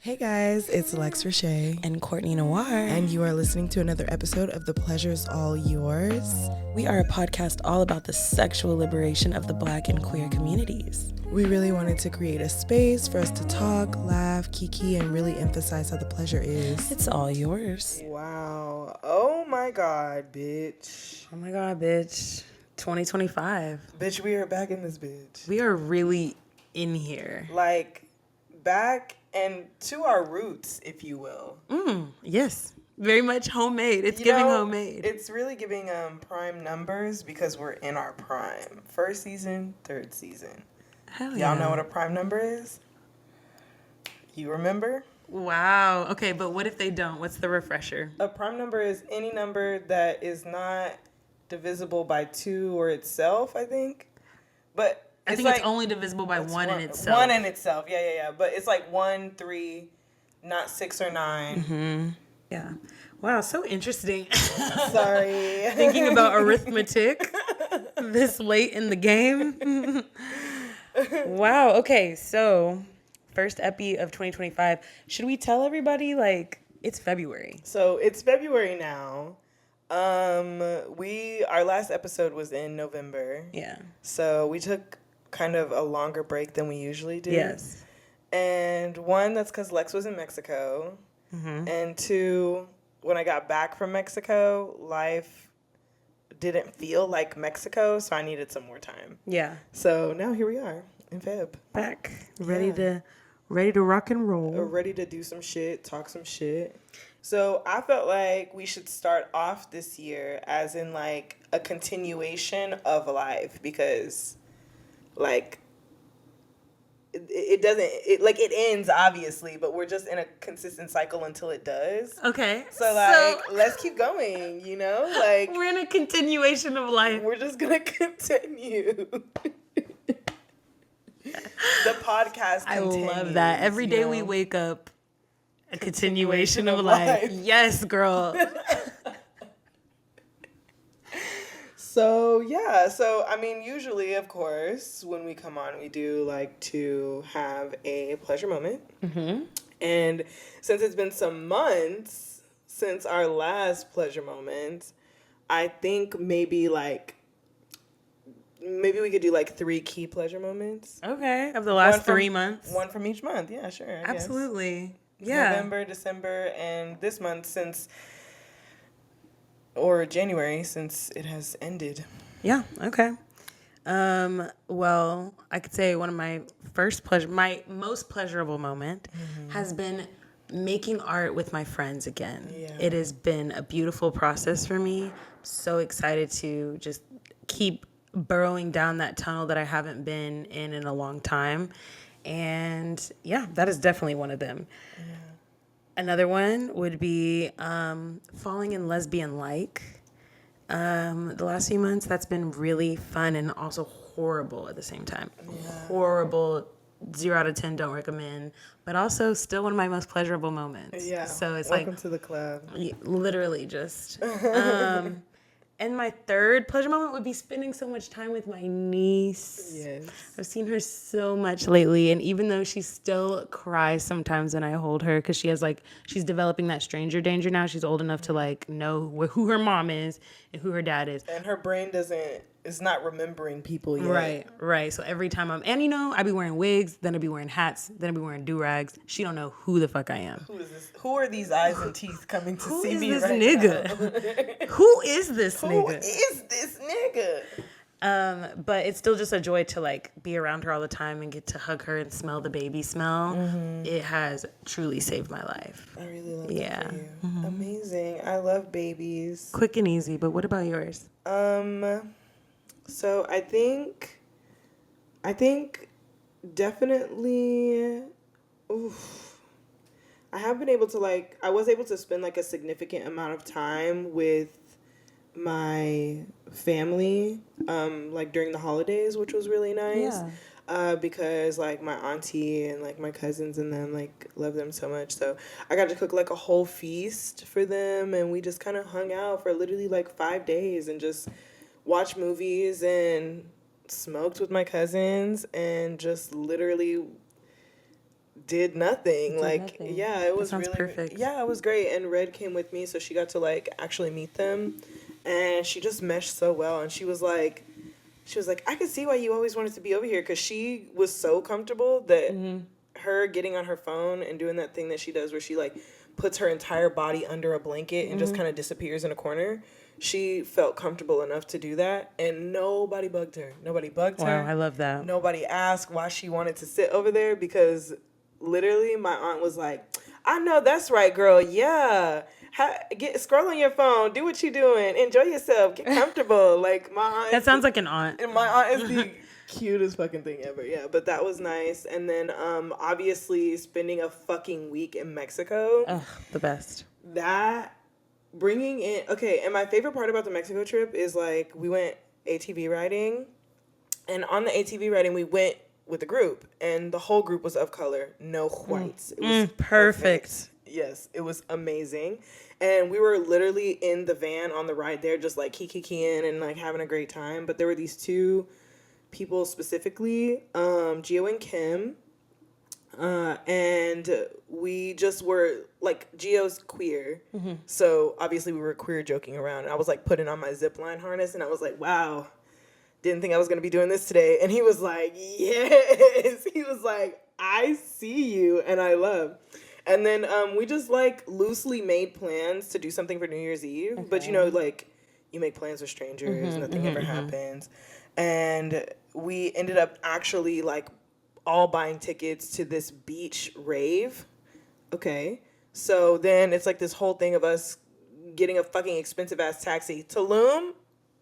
Hey guys, it's Lex Roche and Courtney Noir, and you are listening to another episode of The Pleasure's All Yours. We are a podcast all about the sexual liberation of the Black and queer communities. We really wanted to create a space for us to talk, laugh, kiki, and really emphasize how the pleasure is. It's all yours. Wow. Oh my God, bitch. Oh my God, bitch. 2025. Bitch, we are back in this bitch. We are really in here. Like, back and to our roots, if you will. Yes. Very much homemade. It's giving homemade. It's really giving prime numbers because we're in our prime. First season, third season. Hell yeah. Y'all know what a prime number is? You remember? Wow. Okay, but what if they don't? What's the refresher? A prime number is any number that is not divisible by 2 or itself, I think. But I think it's only divisible by 1 in itself. 1 in itself, yeah. But it's like 1, 3, not 6 or 9. Mm-hmm. Yeah. Wow, so interesting. Sorry. Thinking about arithmetic this late in the game. Wow. Okay, so first epi of 2025. Should we tell everybody, like, it's February? So it's February now. Our last episode was in November. Yeah. So we took kind of a longer break than we usually do. Yes. And 1, that's because Lex was in Mexico. Mm-hmm. And 2, when I got back from Mexico, life didn't feel like Mexico, so I needed some more time. Yeah. So now here we are in Feb. Back. Ready to rock and roll. Ready to do some shit, talk some shit. So I felt like we should start off this year as in like a continuation of life because like it ends obviously, but we're just in a consistent cycle until it does. Okay. So let's keep going, you know? Like we're in a continuation of life. We're just gonna continue. The podcast continues. I love that. Every day we wake up, a continuation of life. Yes, girl. So, yeah. So, I mean, usually, of course, when we come on, we do like to have a pleasure moment. Mm-hmm. And since it's been some months since our last pleasure moment, I think maybe we could do like 3 key pleasure moments. Okay. Of the last 3 months? 1 from each month. Yeah, sure. I Absolutely. guess. Yeah. November, December, and this month January since it has ended. Yeah. Okay. Well, I could say one of my my most pleasurable moment has been making art with my friends again. Yeah. It has been a beautiful process for me. I'm so excited to just keep burrowing down that tunnel that I haven't been in a long time. And yeah, that is definitely one of them. Yeah. Another one would be falling in lesbian-like. The last few months, that's been really fun and also horrible at the same time. Yeah. Horrible, 0 out of 10, don't recommend. But also still one of my most pleasurable moments. Yeah. So it's welcome to the club. Literally just. And my third pleasure moment would be spending so much time with my niece. Yes. I've seen her so much lately. And even though she still cries sometimes when I hold her, because she's developing that stranger danger now. She's old enough to like know who her mom is and who her dad is. And her brain is not remembering people yet. Right. So every time I be wearing wigs, then I be wearing hats, then I be wearing do-rags. She don't know who the fuck I am. Who is this? Who are these eyes and teeth coming to see me right nigga? Who is this nigga? Who is this nigga? But it's still just a joy to like be around her all the time and get to hug her and smell the baby smell. Mm-hmm. It has truly saved my life. I really love that for you. Mm-hmm. Amazing. I love babies. Quick and easy, but what about yours? So I think definitely, I have been able to I was able to spend like a significant amount of time with my family, like during the holidays, which was really nice. Yeah. Because like my auntie and like my cousins and them like love them so much. So I got to cook like a whole feast for them, and we just kind of hung out for literally like 5 days and just watched movies and smoked with my cousins and just literally did nothing. Yeah, it was really perfect. Yeah, it was great. And Red came with me, so she got to like actually meet them, and she just meshed so well. And she was like, I could see why you always wanted to be over here, because she was so comfortable that her getting on her phone and doing that thing that she does where she like puts her entire body under a blanket and just kind of disappears in a corner. She felt comfortable enough to do that, and nobody bugged her. Wow, I love that. Nobody asked why she wanted to sit over there, because literally my aunt was like, I know that's right, girl. Yeah. Scroll on your phone. Do what you doing. Enjoy yourself. Get comfortable. Like, my aunt. That sounds like an aunt. And my aunt is the cutest fucking thing ever. Yeah, but that was nice. And then, obviously, spending a fucking week in Mexico. Ugh, the best. That, bringing in... Okay, and my favorite part about the Mexico trip is, like, we went ATV riding. And on the ATV riding, we went with a group. And the whole group was of color. No whites. It was perfect. Yes, it was amazing. And we were literally in the van on the ride there, just like kikiing and like having a great time. But there were these two people specifically, Gio and Kim. And we just were like, Gio's queer. So obviously we were queer joking around. And I was like putting on my zipline harness, and I was like, wow, didn't think I was going to be doing this today. And he was like, yes. He was like, I see you and I love. And then we just, like, loosely made plans to do something for New Year's Eve. Okay. But, you know, like, you make plans with strangers. Nothing ever happens. And we ended up actually, like, all buying tickets to this beach rave. Okay. So then it's, like, this whole thing of us getting a fucking expensive-ass taxi. Tulum,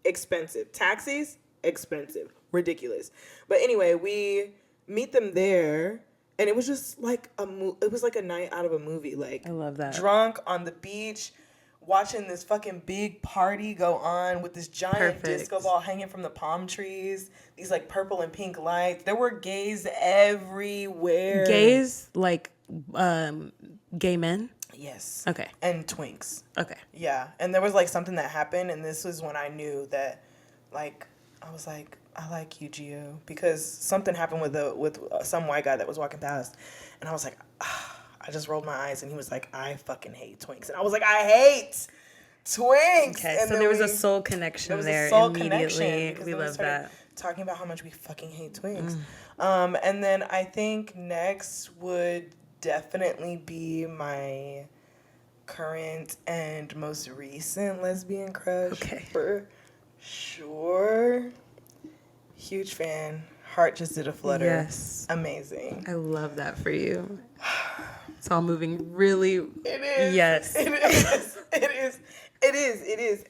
expensive. Taxis, expensive. Ridiculous. But anyway, we meet them there. And it was just like it was like a night out of a movie. Like, I love that. Drunk on the beach, watching this fucking big party go on with this giant disco ball hanging from the palm trees. These like purple and pink lights. There were gays everywhere. Gays, like gay men? Yes. Okay. And twinks. Okay. Yeah. And there was like something that happened, and this was when I knew that, like, I was like, I like you, Gio, because something happened with some white guy that was walking past, and I was like, I just rolled my eyes, and he was like, I fucking hate twinks, and I was like, I hate twinks. Okay, and so there was a soul connection there immediately. We love that. Talking about how much we fucking hate twinks. And then I think next would definitely be my current and most recent lesbian crush. Okay. For sure. Huge fan. Heart just did a flutter. Yes. Amazing. I love that for you. It's all moving really. It is. Yes. It is. It is. It is. It is.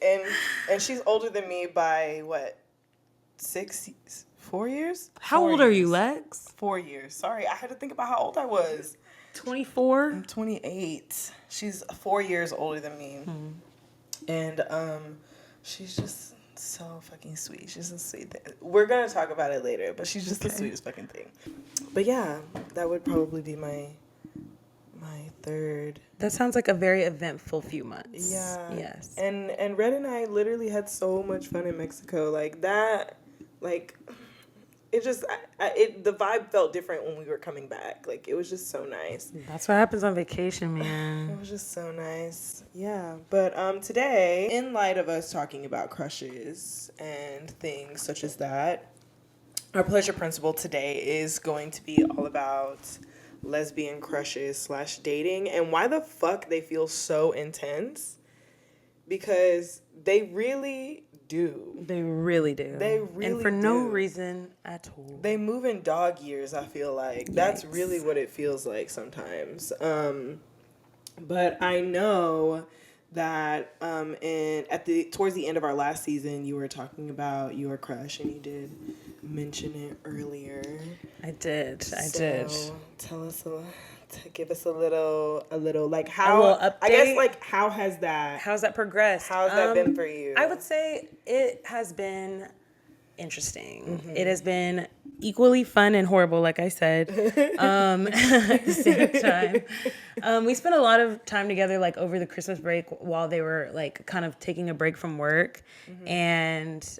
And she's older than me by what? 4 years? How old are you, Lex? 4 years. Sorry, I had to think about how old I was. 24? I'm 28. She's 4 years older than me. And she's just so fucking sweet. She's a sweet thing. We're gonna talk about it later, but she's just the sweetest fucking thing. But yeah, that would probably be my third. That sounds like a very eventful few months. Yeah. Yes. And Red and I literally had so much fun in Mexico. Like that, like it just the vibe felt different when we were coming back. Like it was just so nice. That's what happens on vacation, man. It was just so nice. Yeah. But today, in light of us talking about crushes and things such as that, our pleasure principle today is going to be all about lesbian crushes / dating and why the fuck they feel so intense, because they really do. They really do. They really do. And for no reason at all. They move in dog years, I feel like. Yikes. That's really what it feels like sometimes. But I know that towards the end of our last season, you were talking about your crush, and you did mention it earlier. I did. Tell us give us a little like how I guess like how's that progressed? How's that been for you? I would say it has been interesting. It has been equally fun and horrible, like I said. At the same time, we spent a lot of time together, like over the Christmas break, while they were like kind of taking a break from work, and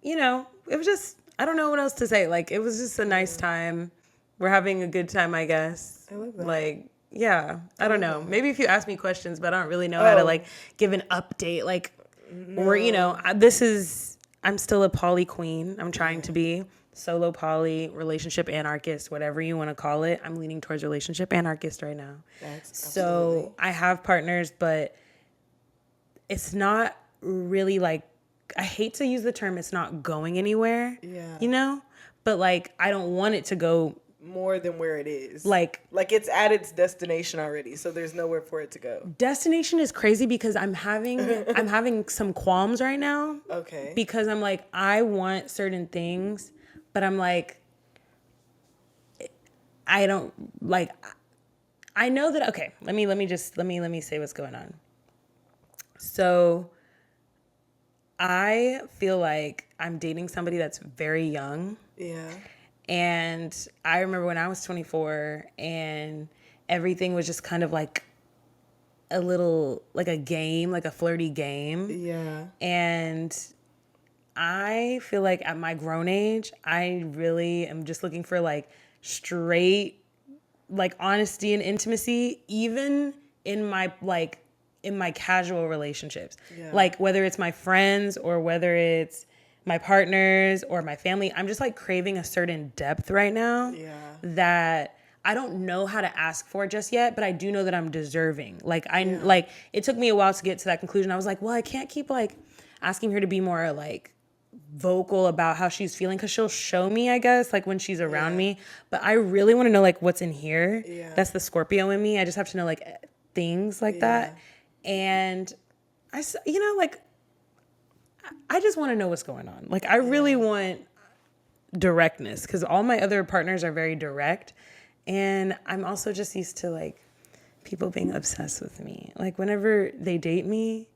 you know, it was just, I don't know what else to say. Like it was just a nice time We're having a good time, I guess. I love that. Like, yeah, I don't know. Maybe if you ask me questions, but I don't really know how to like give an update. Like, or, you know, I'm still a poly queen. I'm trying to be solo poly, relationship anarchist, whatever you want to call it. I'm leaning towards relationship anarchist right now. So I have partners, but it's not really like, I hate to use the term, it's not going anywhere, you know? But like, I don't want it to go more than where it is. Like it's at its destination already, so there's nowhere for it to go. Destination is crazy because I'm having some qualms right now. Okay. Because I'm like, I want certain things, but I'm like, I don't like, I know that, okay, let me say what's going on. So I feel like I'm dating somebody that's very young. Yeah. And I remember when I was 24 and everything was just kind of like a little, like a game, like a flirty game. Yeah. And I feel like at my grown age, I really am just looking for like straight, like honesty and intimacy, even in my casual relationships. Yeah. Like whether it's my friends or whether it's my partners or my family, I'm just like craving a certain depth right now that I don't know how to ask for just yet, but I do know that I'm deserving. Like like it took me a while to get to that conclusion. I was like, well, I can't keep like asking her to be more like vocal about how she's feeling because she'll show me, I guess, like when she's around me. But I really want to know like what's in here. Yeah. That's the Scorpio in me. I just have to know like things like that. And you know, like, I just want to know what's going on. Like, I really want directness because all my other partners are very direct. And I'm also just used to, like, people being obsessed with me. Like, whenever they date me,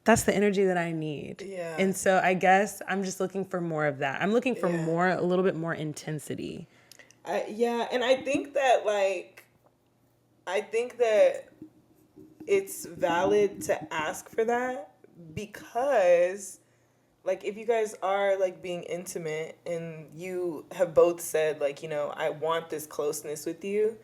that's the energy that I need. Yeah. And so I guess I'm just looking for more of that. I'm looking for a little bit more intensity. And I think that, like, it's valid to ask for that. Because, like, if you guys are, like, being intimate and you have both said, like, you know, I want this closeness with you,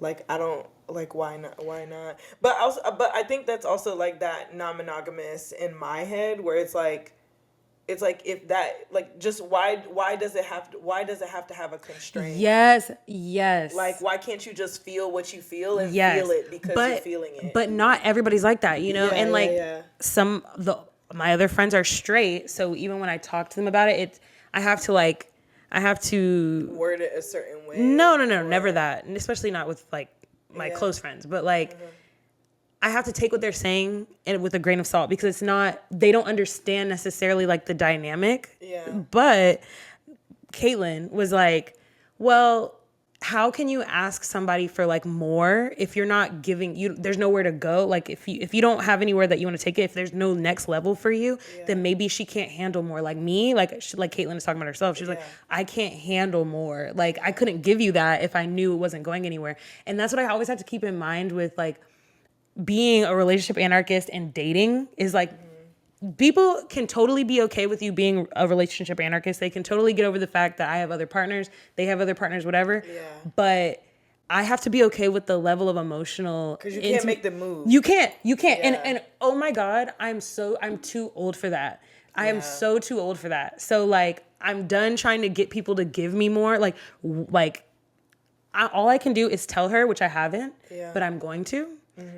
like, I don't, like, why not? But I think that's also, like, that non-monogamous in my head where it's like if that, like, just why does it have to have a constraint? Yes. Like, why can't you just feel what you feel and feel it because you're feeling it? But not everybody's like that, you know? And like my other friends are straight, so even when I talk to them about it, I have to word it a certain way. No, never that. And especially not with like my close friends, but like I have to take what they're saying and with a grain of salt because it's not, they don't understand necessarily like the dynamic. Yeah. But Caitlin was like, well, how can you ask somebody for like more if you're not giving you, there's nowhere to go. Like if you don't have anywhere that you want to take it, if there's no next level for you, then maybe she can't handle more. Like me, like Caitlin is talking about herself. She's like, I can't handle more. Like I couldn't give you that if I knew it wasn't going anywhere. And that's what I always have to keep in mind with like, being a relationship anarchist and dating is like, people can totally be okay with you being a relationship anarchist. They can totally get over the fact that I have other partners, they have other partners, whatever. Yeah. But I have to be okay with the level of emotional. Because you can't make the move. You can't. Yeah. And oh my God, I'm too old for that. I am so too old for that. So like, I'm done trying to get people to give me more. All I can do is tell her, which I haven't, but I'm going to.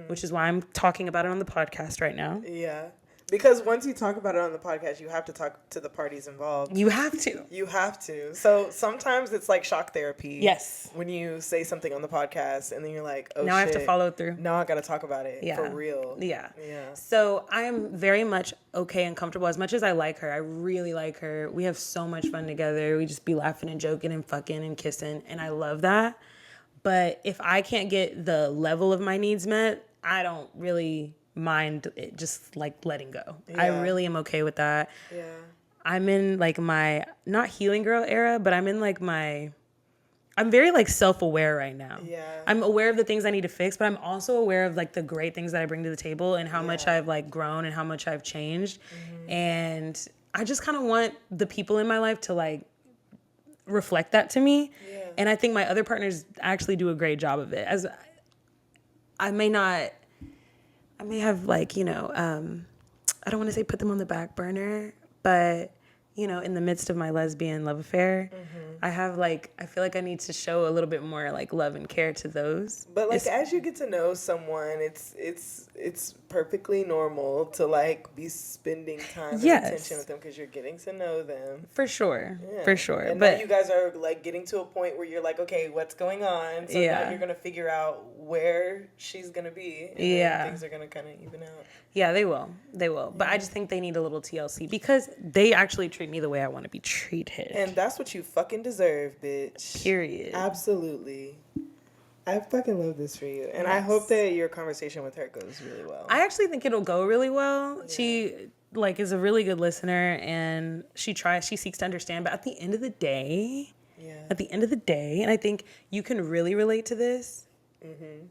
Which is why I'm talking about it on the podcast right now. Yeah. Because once you talk about it on the podcast, you have to talk to the parties involved. You have to. So sometimes it's like shock therapy. Yes. When you say something on the podcast and then you're like, oh, now I have to follow through. Now I got to talk about it for real. Yeah. So I am very much okay and comfortable. As much as I like her, I really like her. We have so much fun together. We just be laughing and joking and fucking and kissing. And I love that. But if I can't get the level of my needs met, I don't really mind it just like letting go. Yeah. I really am okay with that. Yeah. I'm in like my, not healing girl era, but I'm in like I'm very like self-aware right now. Yeah. I'm aware of the things I need to fix, but I'm also aware of like the great things that I bring to the table and how much I've like grown and how much I've changed. And I just kind of want the people in my life to like reflect that to me. Yeah. And I think my other partners actually do a great job of it. As I may have like, you know, I don't want to say put them on the back burner, but you know, in the midst of my lesbian love affair, I feel like I need to show a little bit more like love and care to those. But like as you get to know someone, it's perfectly normal to like be spending time and attention with them because you're getting to know them. For sure. And but now you guys are like getting to a point where you're like, okay, what's going on? So now you're gonna figure out where she's gonna be. And then things are gonna kind of even out. Yeah, they will. But I just think they need a little TLC because they actually treat me the way I want to be treated. And that's what you fucking deserve, bitch. Period. Absolutely. I fucking love this for you. And I hope that your conversation with her goes really well. I actually think it'll go really well. Yeah. She like is a really good listener and she seeks to understand. But at the end of the day, and I think you can really relate to this. Mm-hmm.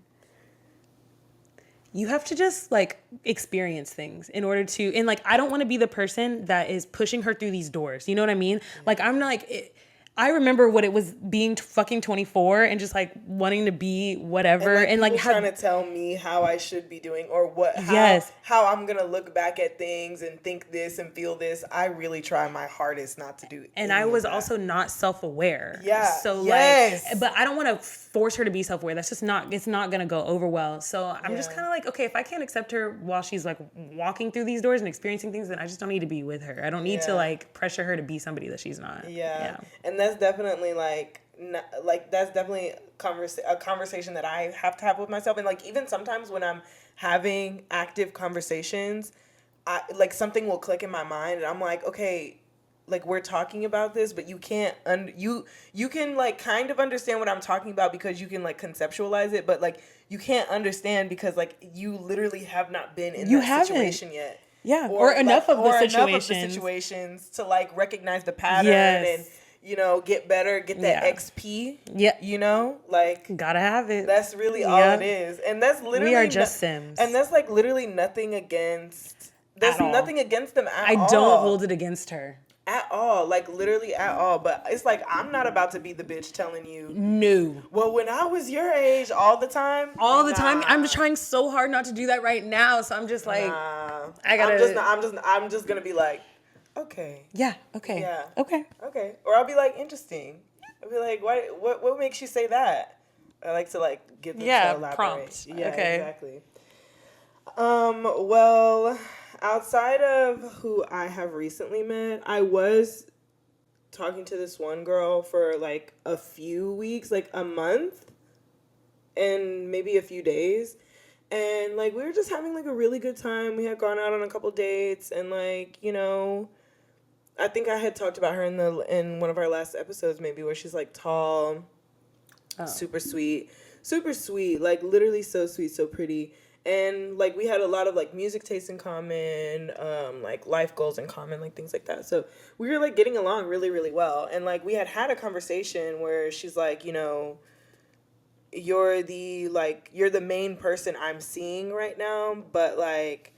You have to just like experience things in order to, and like I don't want to be the person that is pushing her through these doors. You know what I mean? Mm-hmm. Like I'm like, I remember what it was being fucking 24 and just like wanting to be whatever and like trying to tell me how I should be doing or how I'm gonna look back at things and think this and feel this. I really try my hardest not to do it. And I was also not self-aware. Yeah. So like, but I don't want to force her to be self-aware. That's just not. It's not gonna go over well. So I'm just kind of like, okay, if I can't accept her while she's like walking through these doors and experiencing things, then I just don't need to be with her. I don't need to like pressure her to be somebody that she's not. Yeah. And that's definitely that's definitely a conversation that I have to have with myself. And like even sometimes when I'm having active conversations, I like something will click in my mind and I'm like, okay, like we're talking about this, but you can't you can like kind of understand what I'm talking about because you can like conceptualize it, but like you can't understand because like you literally have not been in that situation yet. Yeah, or enough of the situations to like recognize the pattern and you know, get better, get that XP. Yeah. You know, like gotta have it. That's really all it is. And that's literally we are just Sims. And that's like literally nothing against nothing against them at all. I don't hold it against her. At all. Like literally at all. But it's like I'm not about to be the bitch telling you no. Well, when I was your age all the time. I'm just trying so hard not to do that right now. So I'm just like I'm just gonna be like, okay. Yeah. Okay. Yeah. Okay. Okay. Or I'll be like, interesting. I'll be like, what makes you say that? I like to like get them to elaborate. Prompt. Yeah, okay. Exactly. Well, outside of who I have recently met, I was talking to this one girl for like a few weeks, like a month and maybe a few days. And like we were just having like a really good time. We had gone out on a couple dates and like, you know, I think I had talked about her in one of our last episodes maybe where she's like tall, super sweet, like literally so sweet, so pretty. And like we had a lot of like music tastes in common, like life goals in common, like things like that. So we were like getting along really, really well. And like we had a conversation where she's like, you know, you're the main person I'm seeing right now, but like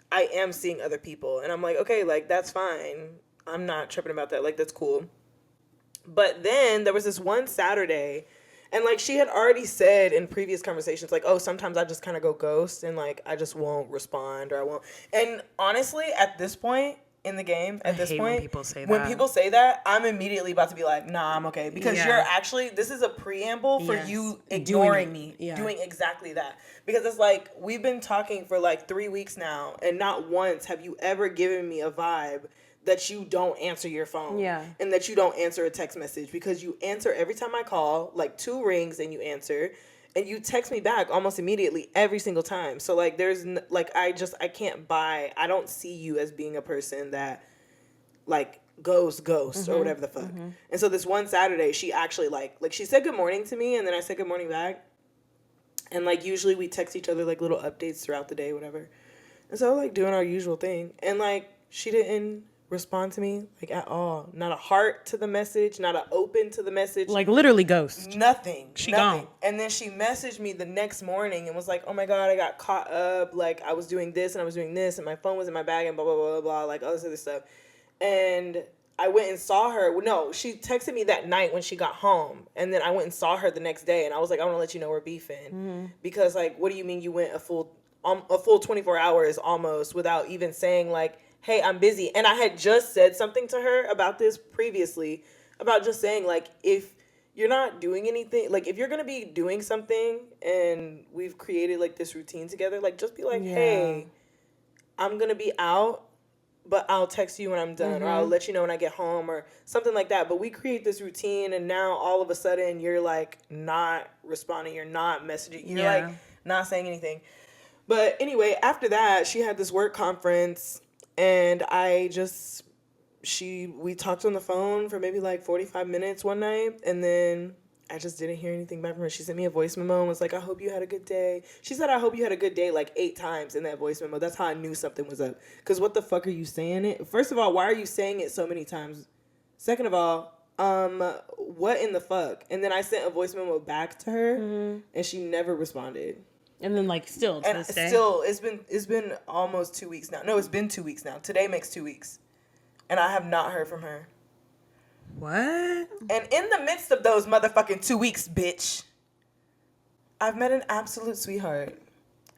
I am seeing other people. And I'm like, okay, like that's fine. I'm not tripping about that. Like, that's cool. But then there was this one Saturday, and, like, she had already said in previous conversations, like, oh, sometimes I just kind of go ghost, and, like, I just won't respond, or I won't. And honestly, at this point in the game, when people say that, I'm immediately about to be like, nah, I'm okay. Because this is a preamble for you ignoring me, doing exactly that. Because it's like, we've been talking for, like, 3 weeks now, and not once have you ever given me a vibe that you don't answer your phone and that you don't answer a text message, because you answer every time I call, like 2 rings and you answer, and you text me back almost immediately every single time. So like there's I can't buy, I don't see you as being a person that like goes ghost or whatever the fuck. Mm-hmm. And so this one Saturday she actually like she said good morning to me and then I said good morning back. And like usually we text each other like little updates throughout the day, whatever. And so like doing our usual thing. And like she didn't respond to me like at all. Not a heart to the message, not a open to the message. Like literally ghost. Nothing. She gone. And then she messaged me the next morning and was like, oh my God, I got caught up. Like I was doing this and I was doing this and my phone was in my bag and blah, blah, blah, blah, blah, like all this other stuff. And I went and saw her. No, she texted me that night when she got home. And then I went and saw her the next day. And I was like, I want to let you know we're beefing. Because, like, what do you mean you went a full 24 hours almost without even saying, like, hey, I'm busy. And I had just said something to her about this previously, about just saying, like, if you're not doing anything, like, if you're going to be doing something and we've created, like, this routine together, like, just be like, hey, I'm going to be out, but I'll text you when I'm done, or I'll let you know when I get home, or something like that. But we create this routine, and now all of a sudden you're, like, not responding, you're not messaging, you're, like, not saying anything. But anyway, after that, she had this work conference, and we talked on the phone for maybe, like, 45 minutes one night, and then I just didn't hear anything back from her. She sent me a voice memo and was like, I hope you had a good day. She said, I hope you had a good day, like 8 times in that voice memo. That's how I knew something was up. Because what the fuck are you saying it? First of all, why are you saying it so many times? Second of all, what in the fuck? And then I sent a voice memo back to her, and she never responded. And then, like, still to this day? Still, it's been almost 2 weeks now. No, it's been 2 weeks now. Today makes 2 weeks. And I have not heard from her. What? And in the midst of those motherfucking 2 weeks, bitch, I've met an absolute sweetheart.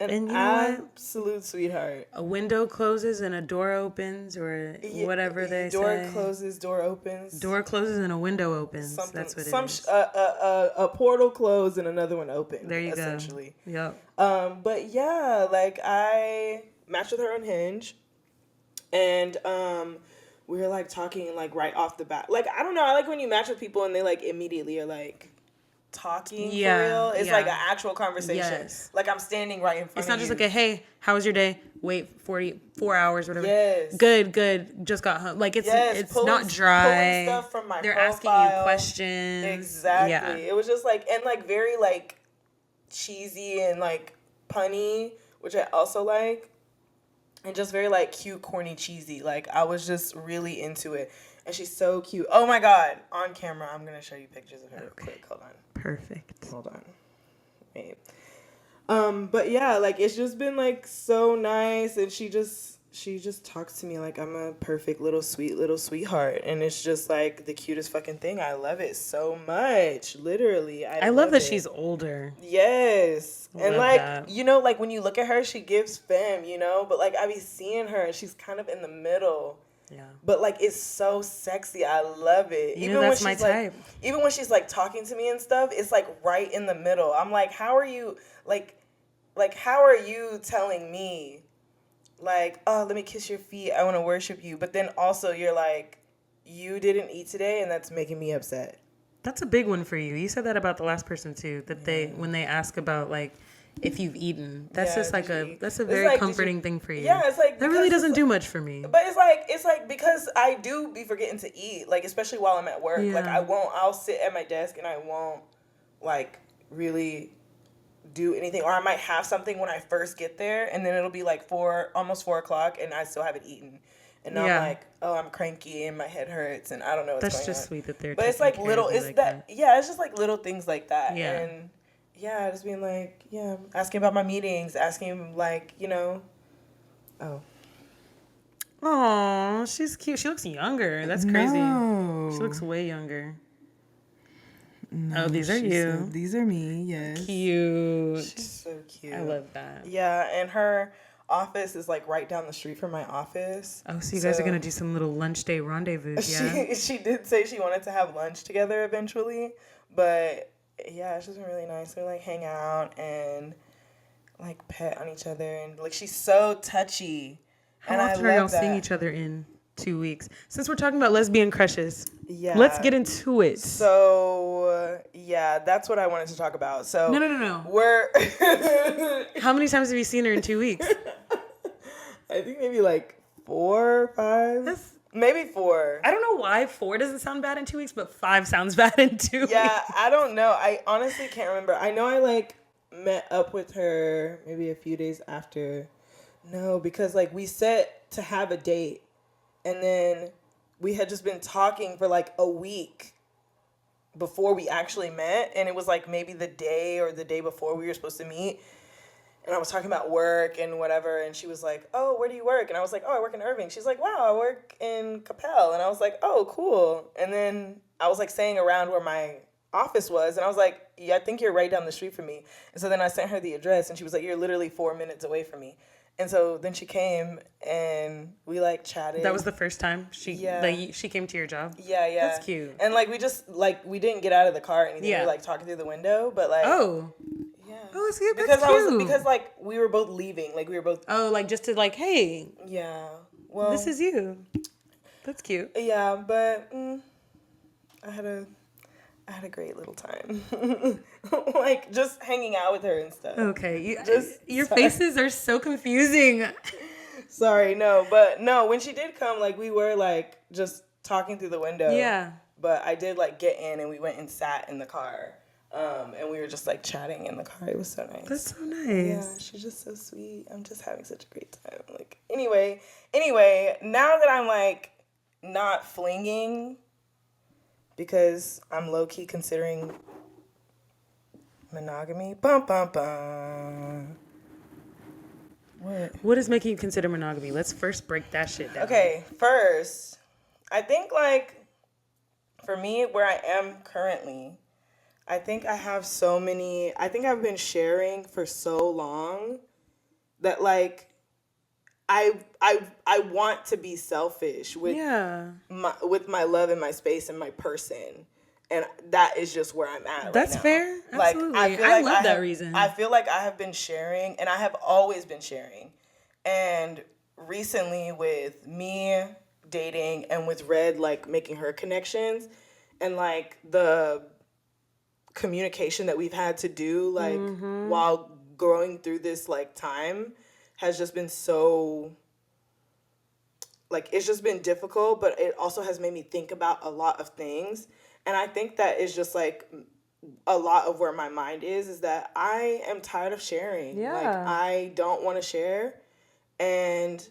An absolute sweetheart. A window closes and a door opens, or whatever they say. Door closes, door opens. Door closes and a window opens. That's what it is. A portal closed and another one opened. There you essentially. Yep. But yeah, like, I matched with her on Hinge, and we were, like, talking, like, right off the bat. Like, I don't know. I like when you match with people and they, like, immediately are, like, talking for real. It's like an actual conversation. Yes. Like, I'm standing right in front of you. It's not just like a, hey, how was your day? Wait 44 hours, whatever. Yes. Good. Just got home. Like, it's not dry. Stuff from my They're profile. asking you questions. Exactly. Yeah. It was just, like, and, like, very, like, cheesy and, like, punny, which I also like. And just very, like, cute, corny, cheesy. Like, I was just really into it. And she's so cute. Oh, my God. On camera, I'm going to show you pictures of her real quick. Hold on. Perfect. Hold on. Wait. But, yeah, like, it's just been, like, so nice. And she just talks to me like I'm a perfect little sweetheart. And it's just, like, the cutest fucking thing. I love it so much. Literally. I love that she's older. Yes. And, like, that. you know, like, when you look at her, she gives Femme, you know? But, like, I be seeing her, and she's kind of in the middle. Yeah. But, like, it's so sexy. I love it. You know, that's my type. Even when she's, like, talking to me and stuff, it's, like, right in the middle. I'm like, how are you, like, how are you telling me, like, oh, let me kiss your feet, I want to worship you. But then also you're like, you didn't eat today, and that's making me upset. That's a big one for you. You said that about the last person too. That when they ask about, like, if you've eaten, that's just like that's a very comforting thing for you. Yeah, it's like that really doesn't do much for me. But it's like because I do be forgetting to eat, like, especially while I'm at work. Yeah. Like, I'll sit at my desk and I won't, like, really do anything, or I might have something when I first get there, and then it'll be like almost 4 o'clock, and I still haven't eaten. And now I'm like, oh, I'm cranky and my head hurts and I don't know what's going on. That's just sweet that they're. But it's like little, it's like that. Yeah, it's just like little things like that. Yeah. And yeah, just being like, asking about my meetings, asking, like, you know. Oh, she's cute. She looks younger. That's crazy. No. She looks way younger. No, these are you. These are me. Yes. Cute. She's so cute. I love that. Yeah, and her office is, like, right down the street from my office. Oh, so you guys are gonna do some little lunch day rendezvous, yeah? She did say she wanted to have lunch together eventually, but yeah, it's just been really nice. We, like, hang out and, like, pet on each other, and, like, she's so touchy. How often are y'all seeing each other in 2 weeks? Since we're talking about lesbian crushes, let's get into it. So, yeah, that's what I wanted to talk about. So No. We're How many times have you seen her in 2 weeks? I think maybe like 4 or 5. Maybe 4. I don't know why 4 doesn't sound bad in 2 weeks, but 5 sounds bad in 2 weeks. Yeah, I don't know. I honestly can't remember. I know I, like, met up with her maybe a few days after. No, because, like, we set to have a date, and then we had just been talking for, like, a week before we actually met, and it was, like, maybe the day or the day before we were supposed to meet. and I was talking about work and whatever, and she was like, oh, where do you work? And I was like, oh, I work in Irving. She's like, wow, I work in Capel. And I was like, oh, cool. And then I was like saying around where my office was, and I was like, yeah, I think you're right down the street from me. And so then I sent her the address, and she was like, you're literally 4 minutes away from me. And so then she came, and we like chatted. That was the first time she came to your job? Yeah. That's cute. And like we just like we didn't get out of the car or anything. We were like talking through the window, but like yeah. Oh, it's cute. Because like we were both leaving, like we were both. Oh, like just to like, hey. Yeah. Well, this is you. That's cute. Yeah, but I had a great little time. Like, just hanging out with her and stuff. Okay. Your faces are so confusing. Sorry, no. When she did come, like, we were, like, just talking through the window. Yeah. But I did, like, get in, and we went and sat in the car. And we were just, like, chatting in the car. It was so nice. That's so nice. Yeah, she's just so sweet. I'm just having such a great time. Like, anyway, now that I'm, like, not flinging... because I'm low-key considering monogamy. Bum, bum, bum. What is making you consider monogamy? Let's first break that shit down. Okay, first, I think, like, for me, where I am currently, I think I have I think I've been sharing for so long that, like, I want to be selfish with my love and my space and my person, and that is just where I'm at. That's right now. Fair. Absolutely. Like, I love that reason. I feel like I have been sharing, and I have always been sharing, and recently with me dating and with Red, like making her connections, and like the communication that we've had to do, like while going through this like time. Has just been so, like, it's just been difficult, but it also has made me think about a lot of things. And I think that is just, like, a lot of where my mind is that I am tired of sharing. Yeah. Like, I don't want to share. And,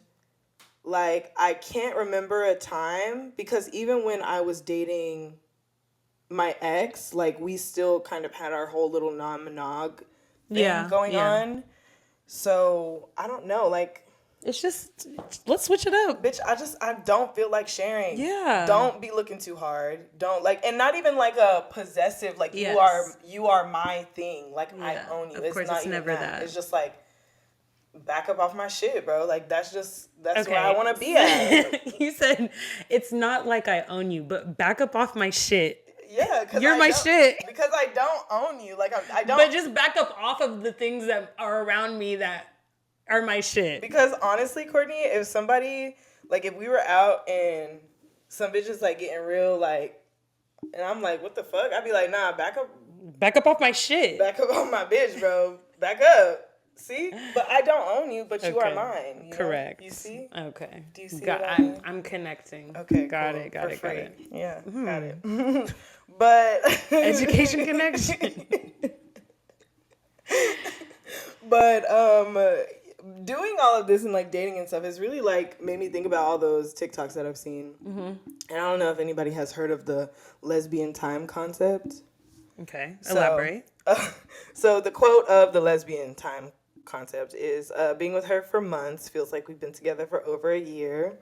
like, I can't remember a time, because even when I was dating my ex, like, we still kind of had our whole little non-monog thing going on. So, I don't know, like... It's just, let's switch it up. Bitch, I don't feel like sharing. Yeah. Don't be looking too hard. Don't, like... And not even, like, a possessive, like, you are my thing. Like, I own you. Of course, it's never that. It's just, like, back up off my shit, bro. Like, that's where I want to be at. You said, it's not like I own you, but back up off my shit. Yeah, because you're my shit. Because I don't own you. Like, I don't. But just back up off of the things that are around me that are my shit. Because honestly, Courtney, if somebody, like, if we were out and some bitch is like getting real, like, and I'm like, what the fuck? I'd be like, nah, back up off my shit. Back up off my bitch, bro. Back up. See? But I don't own you, but you are mine. Correct. You see? Okay. Do you see what I mean? I'm connecting. Okay, Got it. Yeah, got it. But... Education connection. But, doing all of this and, like, dating and stuff has really, like, made me think about all those TikToks that I've seen. Mm-hmm. And I don't know if anybody has heard of the lesbian time concept. Okay. Elaborate. So the quote of the lesbian time concept is, being with her for months feels like we've been together for over a year.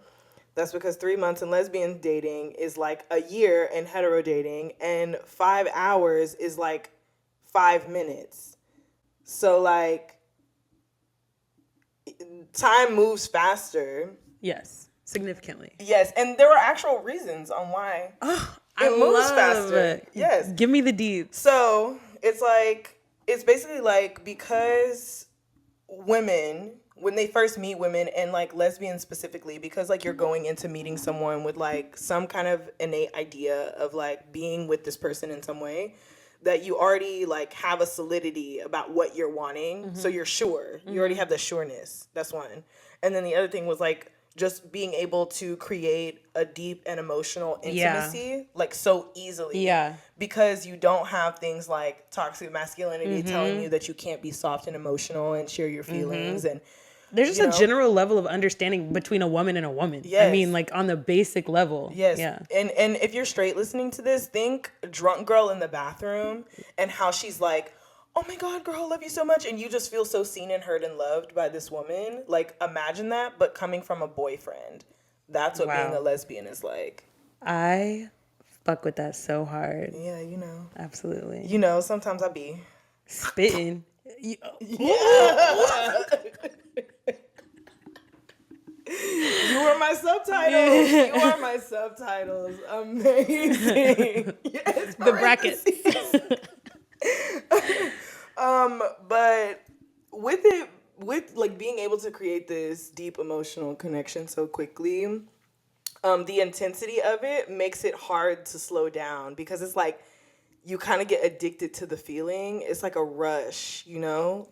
That's because 3 months in lesbian dating is like a year in hetero dating, and 5 hours is like 5 minutes. So, like, time moves faster. Yes, significantly. Yes, and there are actual reasons on why it moves faster. Yes. Give me the deeds. So, it's basically like, because women, when they first meet women, and like lesbians specifically, because like you're going into meeting someone with like some kind of innate idea of like being with this person in some way, that you already like have a solidity about what you're wanting. Mm-hmm. So you're sure. Mm-hmm. You already have the sureness. That's one. And then the other thing was like just being able to create a deep and emotional intimacy like so easily. Yeah. Because you don't have things like toxic masculinity telling you that you can't be soft and emotional and share your feelings. And there's just a general level of understanding between a woman and a woman. Yes. I mean, like on the basic level. Yes. Yeah. And if you're straight listening to this, think drunk girl in the bathroom and how she's like, oh my God, girl, I love you so much. And you just feel so seen and heard and loved by this woman. Like, imagine that, but coming from a boyfriend. That's what being a lesbian is like. I fuck with that so hard. Yeah, you know. Absolutely. You know, sometimes I be spitting. Yeah. You are my subtitles. You are my subtitles. Amazing. Yes, the brackets. But with like being able to create this deep emotional connection so quickly, the intensity of it makes it hard to slow down because it's like you kind of get addicted to the feeling. It's like a rush, you know?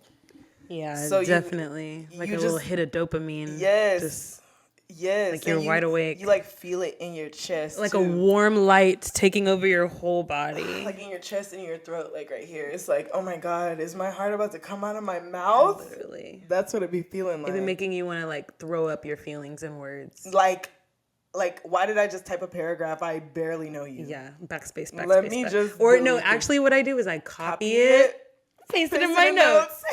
Yeah, so definitely. Like a little hit of dopamine. Yes. Yes. Like you're wide awake. You like feel it in your chest. Like a warm light taking over your whole body. Like in your chest and your throat, like right here. It's like, oh my God, is my heart about to come out of my mouth? Literally. That's what it be feeling like. Even making you want to like throw up your feelings in words. Like, why did I just type a paragraph? I barely know you. Yeah, backspace. Let me just. Or no, actually, what I do is I copy it, paste it in my notes,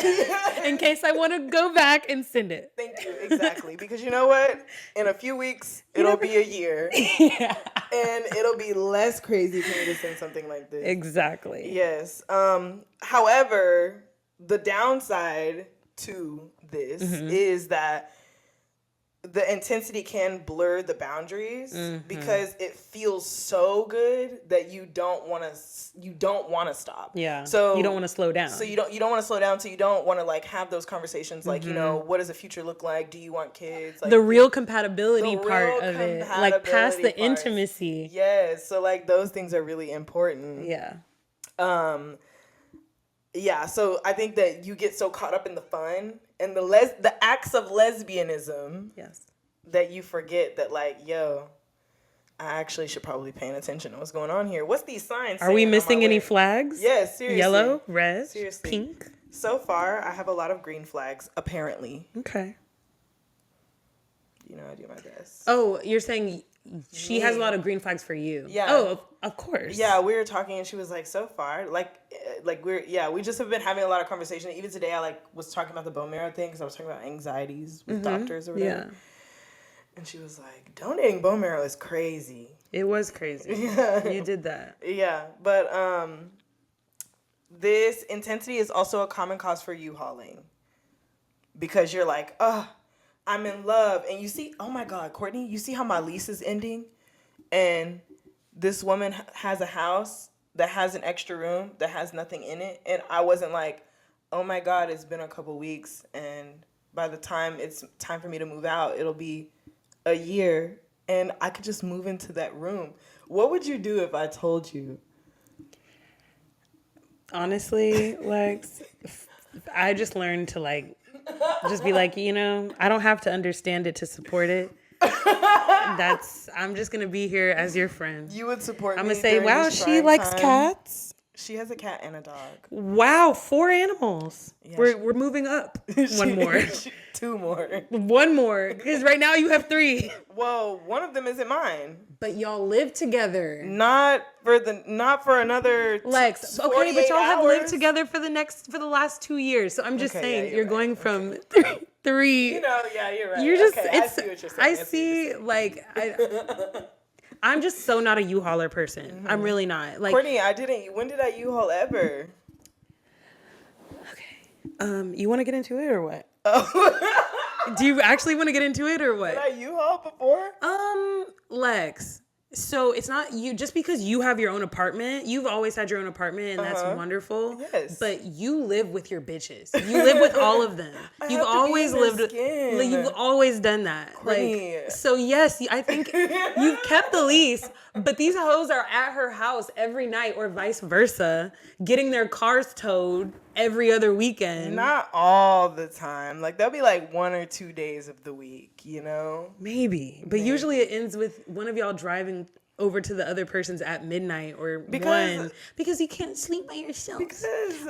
in case I want to go back and send it. Thank you. Exactly, because you know what? In a few weeks, it'll be a year, and it'll be less crazy for me to send something like this. Exactly. Yes. However, the downside to this is that the intensity can blur the boundaries because it feels so good that you don't want to stop. Yeah. So you don't want to slow down. So you don't want to slow down. So you don't want to like have those conversations like, you know, what does the future look like? Do you want kids? Like the real compatibility part of it, like past the parts. intimacy. Yes. So like those things are really important. Yeah. Yeah, so I think that you get so caught up in the fun and the acts of lesbianism, yes, that you forget that like, yo, I actually should probably be paying attention to what's going on here. What's these signs? Are we missing any flags? Yes, seriously. Yellow, red, seriously. Pink. So far, I have a lot of green flags, apparently. Okay. You know, I do my best. Oh, you're saying she has a lot of green flags for you. Yeah. Oh, of course. Yeah, we were talking and she was like, so far, we just have been having a lot of conversation. Even today, I like was talking about the bone marrow thing because I was talking about anxieties with doctors or whatever. Yeah. And she was like, donating bone marrow is crazy. It was crazy. Yeah. You did that. Yeah. But this intensity is also a common cause for U-hauling. Because you're like, I'm in love. And you see, oh my God, Courtney, you see how my lease is ending? And this woman has a house that has an extra room that has nothing in it. And I wasn't like, oh my God, it's been a couple weeks. And by the time it's time for me to move out, it'll be a year. And I could just move into that room. What would you do if I told you? Honestly, Lex, I just learned to like, just be like, you know, I don't have to understand it to support it. I'm just going to be here as your friend. You would support me. I'm going to say, wow, she likes cats. She has a cat and a dog. Wow, 4 animals. Yeah, we're moving up. One more. 2 more. One more. Because right now you have 3. Well, one of them isn't mine. But y'all live together. Not for another Lex. Okay, but y'all have lived together for the last 2 years. So I'm just saying, you're going from 3. You know, yeah, you're right. You're just. Okay, I see what you're saying. I see, like, I'm just so not a U-hauler person. Mm-hmm. I'm really not. Like, Courtney, when did I U-haul ever? Okay. You want to get into it or what? Oh. Do you actually want to get into it or what? Did I U-haul before? Lex. So it's not you, just because you have your own apartment, you've always had your own apartment and that's wonderful. Yes. But you live with your bitches. You live with all of them. You've always lived with, like, you've always done that. Courtney. Like, so yes, I think you've kept the lease, but these hoes are at her house every night or vice versa, getting their cars towed every other weekend. Not all the time. Like, there'll be like 1 or 2 days of the week, you know? Maybe. But usually it ends with one of y'all driving over to the other person's at midnight or because you can't sleep by yourself.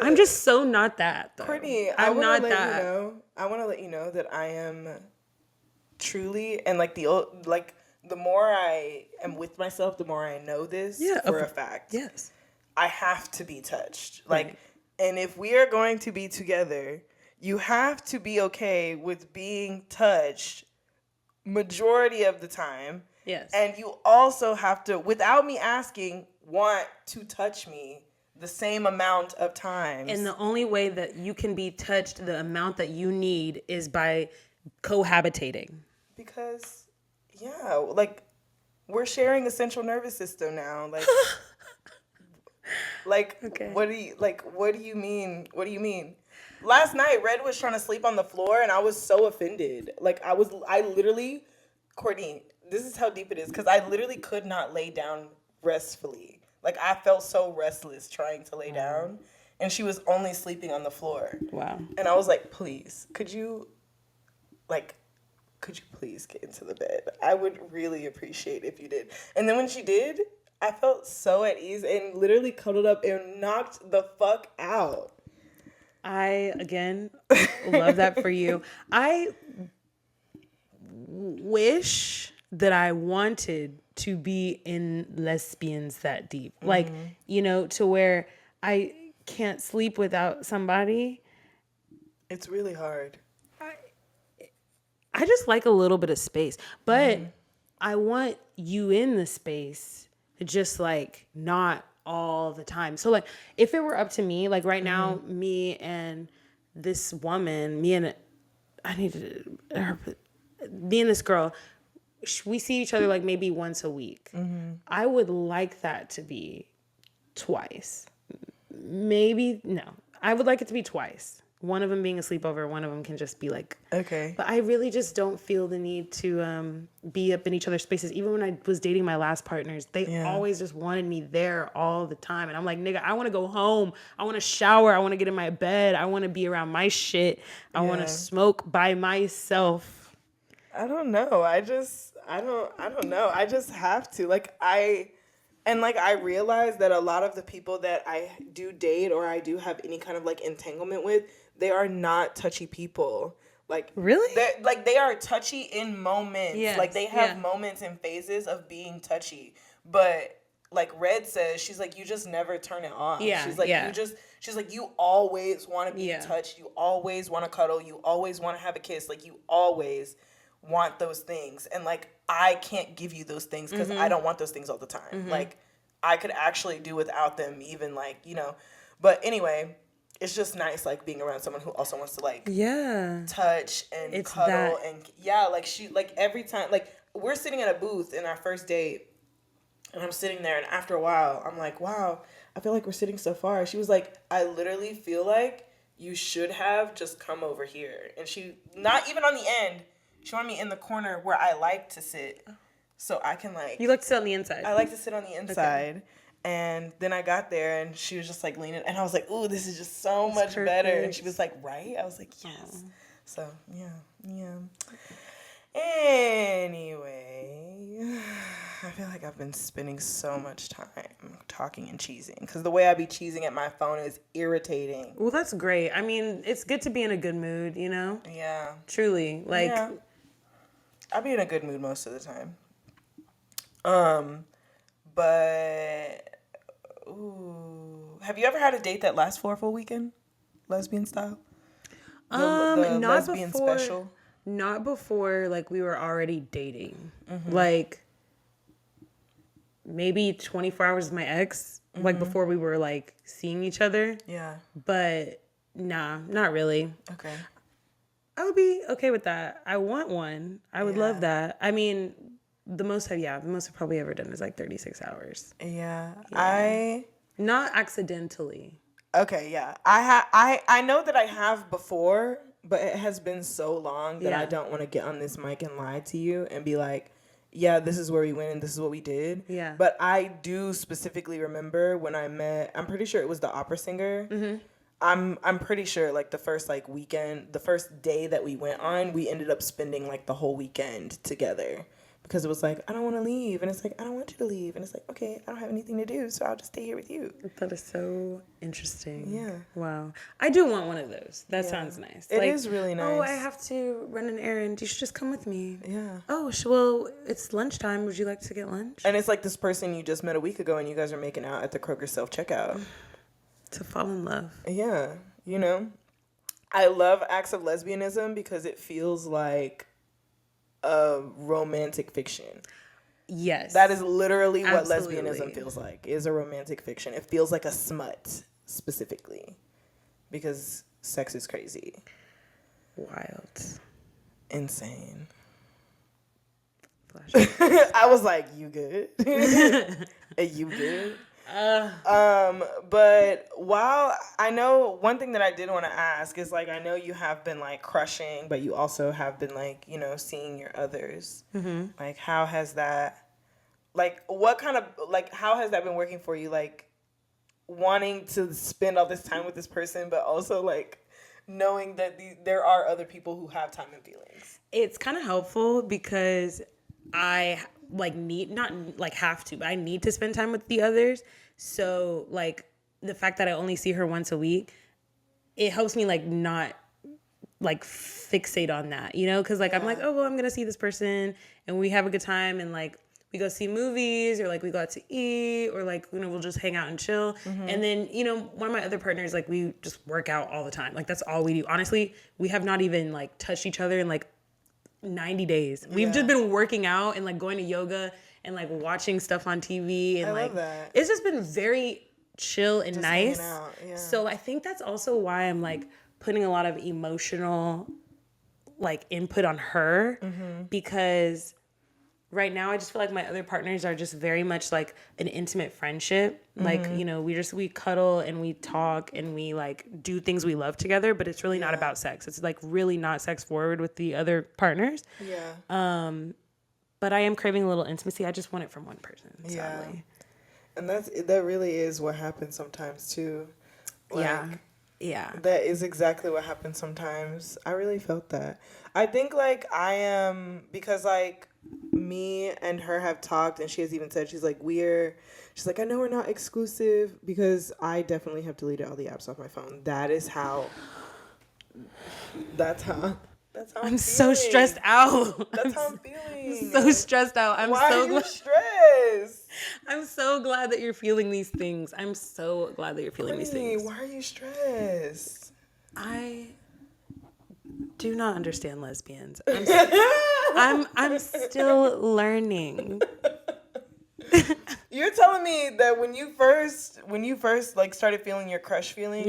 I'm just so not that, though. Courtney, I'm not that. I want to let you know that I am truly, and like the more I am with myself, the more I know this for a fact. Yes. I have to be touched. Like, And if we are going to be together, you have to be okay with being touched majority of the time. Yes. And you also have to, without me asking, want to touch me the same amount of times. And the only way that you can be touched the amount that you need is by cohabitating. Because, yeah, like, we're sharing a central nervous system now. Like, Okay. what do you mean? What do you mean? Last night, Red was trying to sleep on the floor, and I was so offended. Like, I literally, Courtney, this is how deep it is, because I literally could not lay down restfully. Like, I felt so restless trying to lay down, and she was only sleeping on the floor. Wow. And I was like, please, could you please get into the bed? I would really appreciate if you did. And then when she did, I felt so at ease and literally cuddled up and knocked the fuck out. I, again, love that for you. I wish that I wanted to be in lesbians that deep. Like, you know, to where I can't sleep without somebody. It's really hard. I just like a little bit of space. But I want you in the space, just like not all the time. So like if it were up to me, like right now, me and this woman, me and this girl, we see each other like maybe once a week. I would like that to be twice. Maybe, no. I would like it to be twice. One of them being a sleepover, one of them can just be like... Okay. But I really just don't feel the need to be up in each other's spaces. Even when I was dating my last partners, they always just wanted me there all the time. And I'm like, nigga, I want to go home. I want to shower. I want to get in my bed. I want to be around my shit. I want to smoke by myself. I don't know. I don't know. I just have to. I realize that a lot of the people that I do date or I do have any kind of like entanglement with, they are not touchy people. Like, really? They are touchy in moments. Yes, like they have moments and phases of being touchy. But like Red says, she's like, you just never turn it on. Yeah. She's like, she's like, you always want to be touched. You always want to cuddle. You always want to have a kiss. Like you always want those things. And like, I can't give you those things because I don't want those things all the time. Like I could actually do without them, even like, you know, but anyway, it's just nice, like, being around someone who also wants to, like, touch and cuddle. And, like, she, like, every time, like, we're sitting at a booth in our first date, and I'm sitting there, and after a while, I'm like, wow, I feel like we're sitting so far. She was like, I literally feel like you should have just come over here. And she, not even on the end, she wanted me in the corner where I like to sit, so I can, like... You like to sit on the inside? I like to sit on the inside. Okay. And then I got there, and she was just, like, leaning. And I was like, ooh, this is just so much better. And she was like, right? I was like, yes. Aww. So, yeah. Anyway, I feel like I've been spending so much time talking and cheesing. Because the way I be cheesing at my phone is irritating. Well, that's great. I mean, it's good to be in a good mood, you know? Yeah. Truly. Like... Yeah. I'll be in a good mood most of the time. But... Ooh. Have you ever had a date that lasts for a full weekend? Lesbian style? The not lesbian before, special? Not before, like, we were already dating. Like, maybe 24 hours with my ex. Like, before we were, like, seeing each other. Yeah. But, nah, not really. Okay. I would be okay with that. I want one. I would love that. I mean... The most I've probably ever done is like 36 hours. Yeah. Not accidentally. Okay, yeah. I know that I have before, but it has been so long that I don't want to get on this mic and lie to you and be like, yeah, this is where we went and this is what we did. Yeah. But I do specifically remember when I met, I'm pretty sure it was the opera singer. Mm-hmm. I'm pretty sure like the first like weekend, the first day that we went on, we ended up spending like the whole weekend together. Because it was like, I don't want to leave. And it's like, I don't want you to leave. And it's like, okay, I don't have anything to do, so I'll just stay here with you. That is so interesting. Yeah. Wow. I do want one of those. That sounds nice. It is really nice. Oh, I have to run an errand. You should just come with me. Yeah. Oh, well, it's lunchtime. Would you like to get lunch? And it's like this person you just met a week ago and you guys are making out at the Kroger self-checkout. to fall in love. Yeah, you know, I love acts of lesbianism because it feels like a romantic fiction. Yes. That is literally what Absolutely. lesbianism feels like, is a romantic fiction. It feels like a smut, specifically, because sex is crazy. Wild. Insane. I was like, you good? You good? But while I know one thing that I did want to ask is, like, I know you have been like crushing, but you also have been like, you know, seeing your others. Mm-hmm. Like, how has that, like, what kind of, like, how has that been working for you? Like, wanting to spend all this time with this person, but also like knowing that there are other people who have time and feelings. It's kind of helpful because I like need, not like have to, but I need to spend time with the others. So like the fact that I only see her once a week, it helps me like not like fixate on that, you know? Cause like, I'm like, oh, well, I'm going to see this person and we have a good time. And like, we go see movies or like we go out to eat or like, you know, we'll just hang out and chill. Mm-hmm. And then, you know, one of my other partners, like we just work out all the time. Like that's all we do. Honestly, we have not even like touched each other in like 90 days. We've just been working out and like going to yoga and like watching stuff on TV. And I like, love that. It's just been very chill and just nice. Yeah. So I think that's also why I'm like putting a lot of emotional like input on her, because right now I just feel like my other partners are just very much like an intimate friendship. Like, you know, we cuddle and we talk and we like do things we love together, but it's really not about sex. It's like really not sex forward with the other partners. Yeah. But I am craving a little intimacy. I just want it from one person, sadly. Yeah. And that really is what happens sometimes too. Like, yeah. That is exactly what happens sometimes. I really felt that. I think like I am, because like me and her have talked and she has even said, she's like, she's like, I know we're not exclusive, because I definitely have deleted all the apps off my phone. That's how I'm so stressed out. That's how I'm feeling. So stressed out. Why are you stressed? I'm so glad that you're feeling these things. I'm so glad that you're feeling these things. Why are you stressed? I do not understand lesbians. I'm still learning. You're telling me that when you first like started feeling your crush feelings,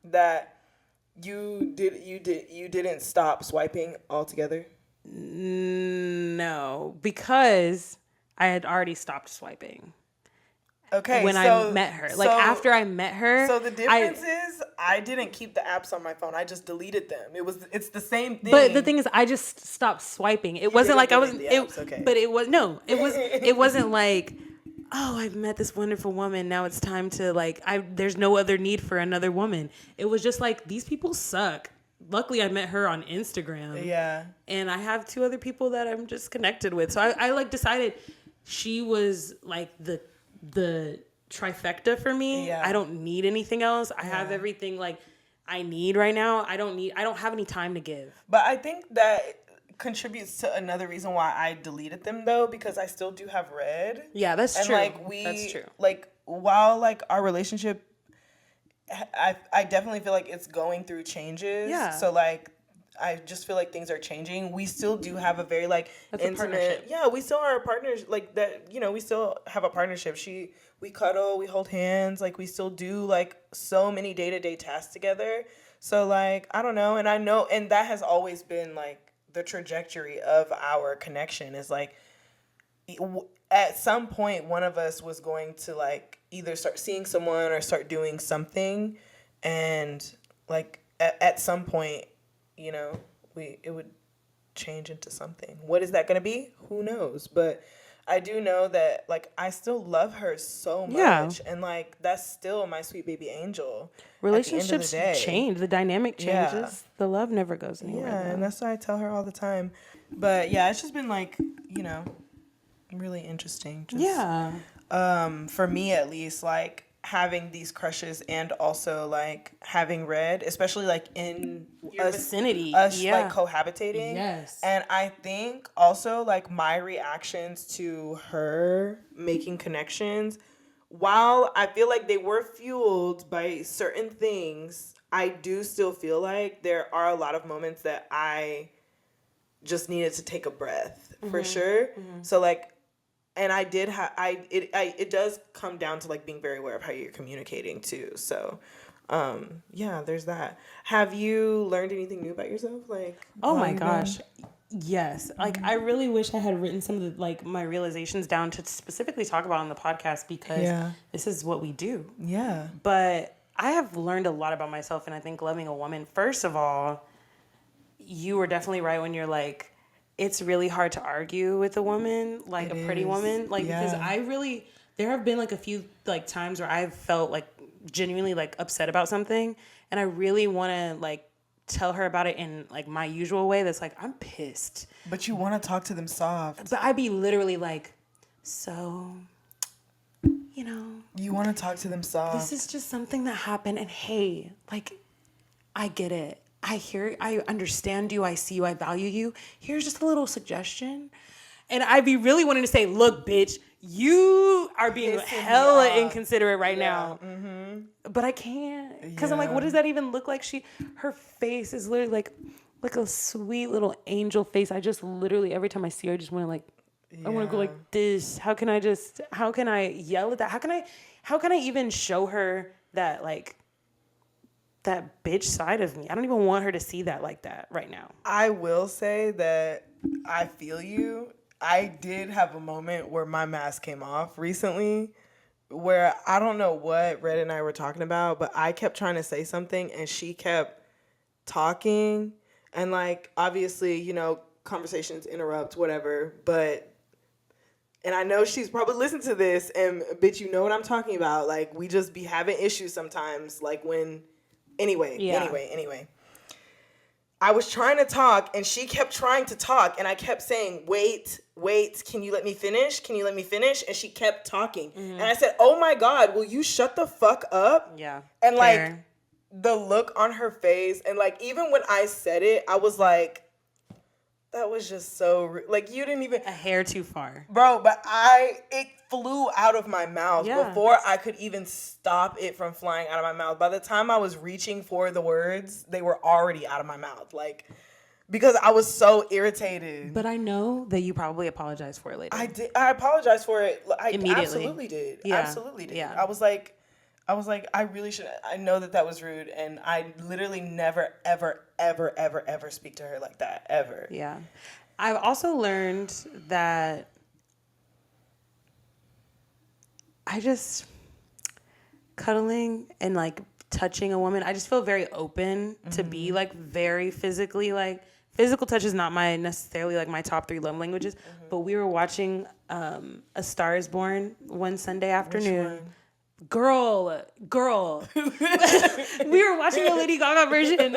that you didn't stop swiping altogether? No, because I had already stopped swiping. Okay, when I met her. Like after I met her. So the difference is I didn't keep the apps on my phone. I just deleted them. It's the same thing. But the thing is, I just stopped swiping. It wasn't like I was. But it was no. It was. It wasn't like, oh, I've met this wonderful woman. Now it's time to like. There's no other need for another woman. It was just like, these people suck. Luckily, I met her on Instagram. Yeah. And I have 2 other people that I'm just connected with. So I like decided she was like the trifecta for me. Yeah. I don't need anything else. I have everything like I need right now. I don't have any time to give. But I think that contributes to another reason why I deleted them, though, because I still do have Red. Yeah, that's true. That's true. Like, while like our relationship, I definitely feel like it's going through changes. Yeah. So like, I just feel like things are changing. We still do have a very like intimate. Yeah, we still are partners like that. You know, we still have a partnership. We cuddle, we hold hands. Like we still do like so many day-to-day tasks together. So like I don't know, and I know, and that has always been like the trajectory of our connection. Is like at some point one of us was going to like either start seeing someone or start doing something, and like at some point, you know, it would change into something. What is that going to be? Who knows? But I do know that, like, I still love her so much. Yeah. And, like, that's still my sweet baby angel. Relationships change. The dynamic changes. Yeah. The love never goes anywhere. Yeah, and that's what I tell her all the time. But, yeah, it's just been, like, you know, really interesting. For me, at least, like, having these crushes and also like having Red, especially like in your vicinity, like cohabitating. Yes. And I think also like my reactions to her making connections while I feel like they were fueled by certain things, I do still feel like there are a lot of moments that I just needed to take a breath for sure. So like, and I did it does come down to like being very aware of how you're communicating too. So, yeah, there's that. Have you learned anything new about yourself? Like, oh my gosh. Yes. Like, I really wish I had written some of the, like, my realizations down to specifically talk about on the podcast because this is what we do. Yeah. But I have learned a lot about myself, and I think loving a woman, first of all, you were definitely right when you're like, it's really hard to argue with a woman, like a pretty woman. Like, because there have been like a few like times where I've felt like genuinely like upset about something, and I really want to like tell her about it in like my usual way that's like, I'm pissed. But you want to talk to them soft. But I'd be literally like, so, you know. You want to talk to them soft. This is just something that happened, and hey, like, I get it. I hear, I understand you, I see you, I value you. Here's just a little suggestion. And I'd be really wanting to say, look, bitch, you are being hella inconsiderate right now. But I can't. Because I'm like, what does that even look like? Her face is literally like a sweet little angel face. I just literally, every time I see her, I just want to like, I want to go like this. How can I yell at that? How can I even show her that like, that bitch side of me? I don't even want her to see that like that right now. I will say that I feel you. I did have a moment where my mask came off recently where I don't know what Red and I were talking about, but I kept trying to say something and she kept talking. And like, obviously, you know, conversations interrupt, whatever, but, and I know she's probably listened to this and bitch, you know what I'm talking about. Like, we just be having issues sometimes, like when, anyway. I was trying to talk and she kept trying to talk and I kept saying, wait, can you let me finish? And she kept talking. And I said, oh my God, will you shut the fuck up? Yeah. And like the look on her face and like, even when I said it, I was like, that was just so, like, you didn't even. A hair too far. Bro, but it flew out of my mouth before I could even stop it from flying out of my mouth. By the time I was reaching for the words, they were already out of my mouth. Like, because I was so irritated. But I know that you probably apologized for it later. I did. I apologized for it. I Immediately. absolutely did. Yeah. Absolutely did. Yeah. I was like, I really should. I know that was rude, and I literally never, ever, ever, ever, ever speak to her like that, ever. Yeah. I've also learned that cuddling and like touching a woman, I just feel very open to be like very physically, like physical touch is not necessarily like my top 3 love languages, but we were watching A Star Is Born one Sunday afternoon. Which one? Girl. We were watching the Lady Gaga version.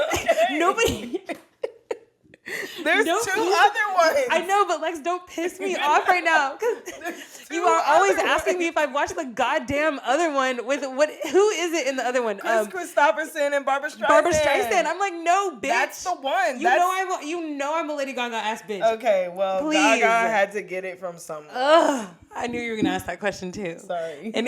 There's 2 other ones. I know, but Lex, don't piss me off right now. Because you are always asking me if I've watched the goddamn other one with who is it in the other one? Chris Christopherson and Barbara Streisand. Barbara Streisand. I'm like, no, bitch. That's the one. You know I'm a Lady Gaga ass bitch. Okay, well, please. Gaga had to get it from somewhere. I knew you were gonna ask that question too. Sorry. And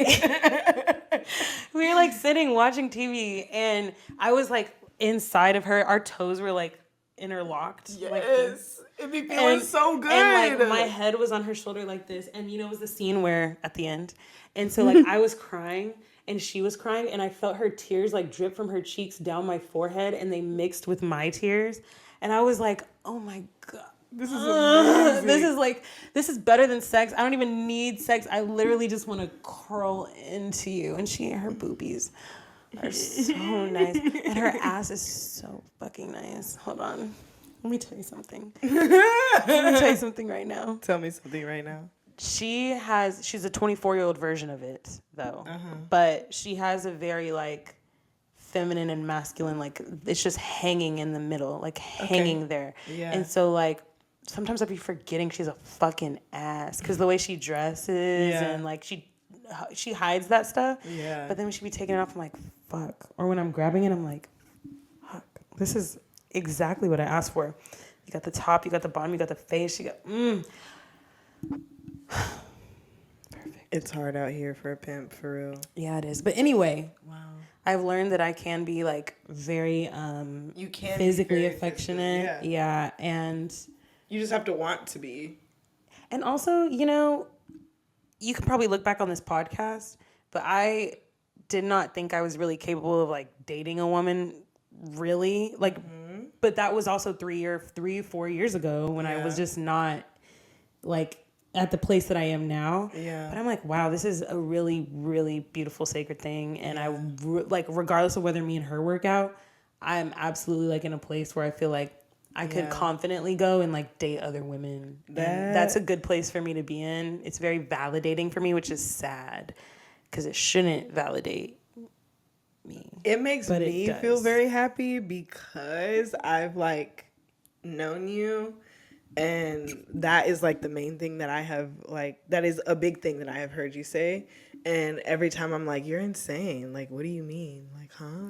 we were like sitting watching TV, and I was like inside of her. Our toes were like interlocked. Yes. Like this. It'd be feeling so good. And like my head was on her shoulder like this. And you know, it was the scene where at the end. And so like I was crying and she was crying and I felt her tears like drip from her cheeks down my forehead and they mixed with my tears. And I was like, oh my God. This is amazing. This is better than sex. I don't even need sex. I literally just want to curl into you. And her boobies are so nice. And her ass is so fucking nice. Hold on. Let me tell you something. Let me tell you something right now. Tell me something right now. She's a 24-year-old version of it, though. But she has a very, like, feminine and masculine, like, it's just hanging in the middle, like, hanging there. Yeah. And so, like, sometimes I'll be forgetting she's a fucking ass. Because the way she dresses and, like, she hides that stuff. Yeah. But then when she be taking it off, I'm like, fuck. Or when I'm grabbing it, I'm like, fuck. This is exactly what I asked for. You got the top, you got the bottom, you got the face, you got, Perfect. It's hard out here for a pimp, for real. Yeah, it is. But anyway, wow. I've learned that I can be like very you can physically be very affectionate. Yeah, and you just have to want to be. And also, you know, you can probably look back on this podcast, but I did not think I was really capable of like dating a woman, really. Like, but that was also 4 years ago when I was just not like at the place that I am now. Yeah. But I'm like, wow, this is a really, really beautiful, sacred thing. And I like, regardless of whether me and her work out, I'm absolutely like in a place where I feel like I could confidently go and like date other women. And that's a good place for me to be in. It's very validating for me, which is sad because it shouldn't validate me. It makes me feel very happy because I've like known you, and that is like the main thing that I have, like, that is a big thing that I have heard you say. And every time I'm like, you're insane. Like, what do you mean? Like, huh?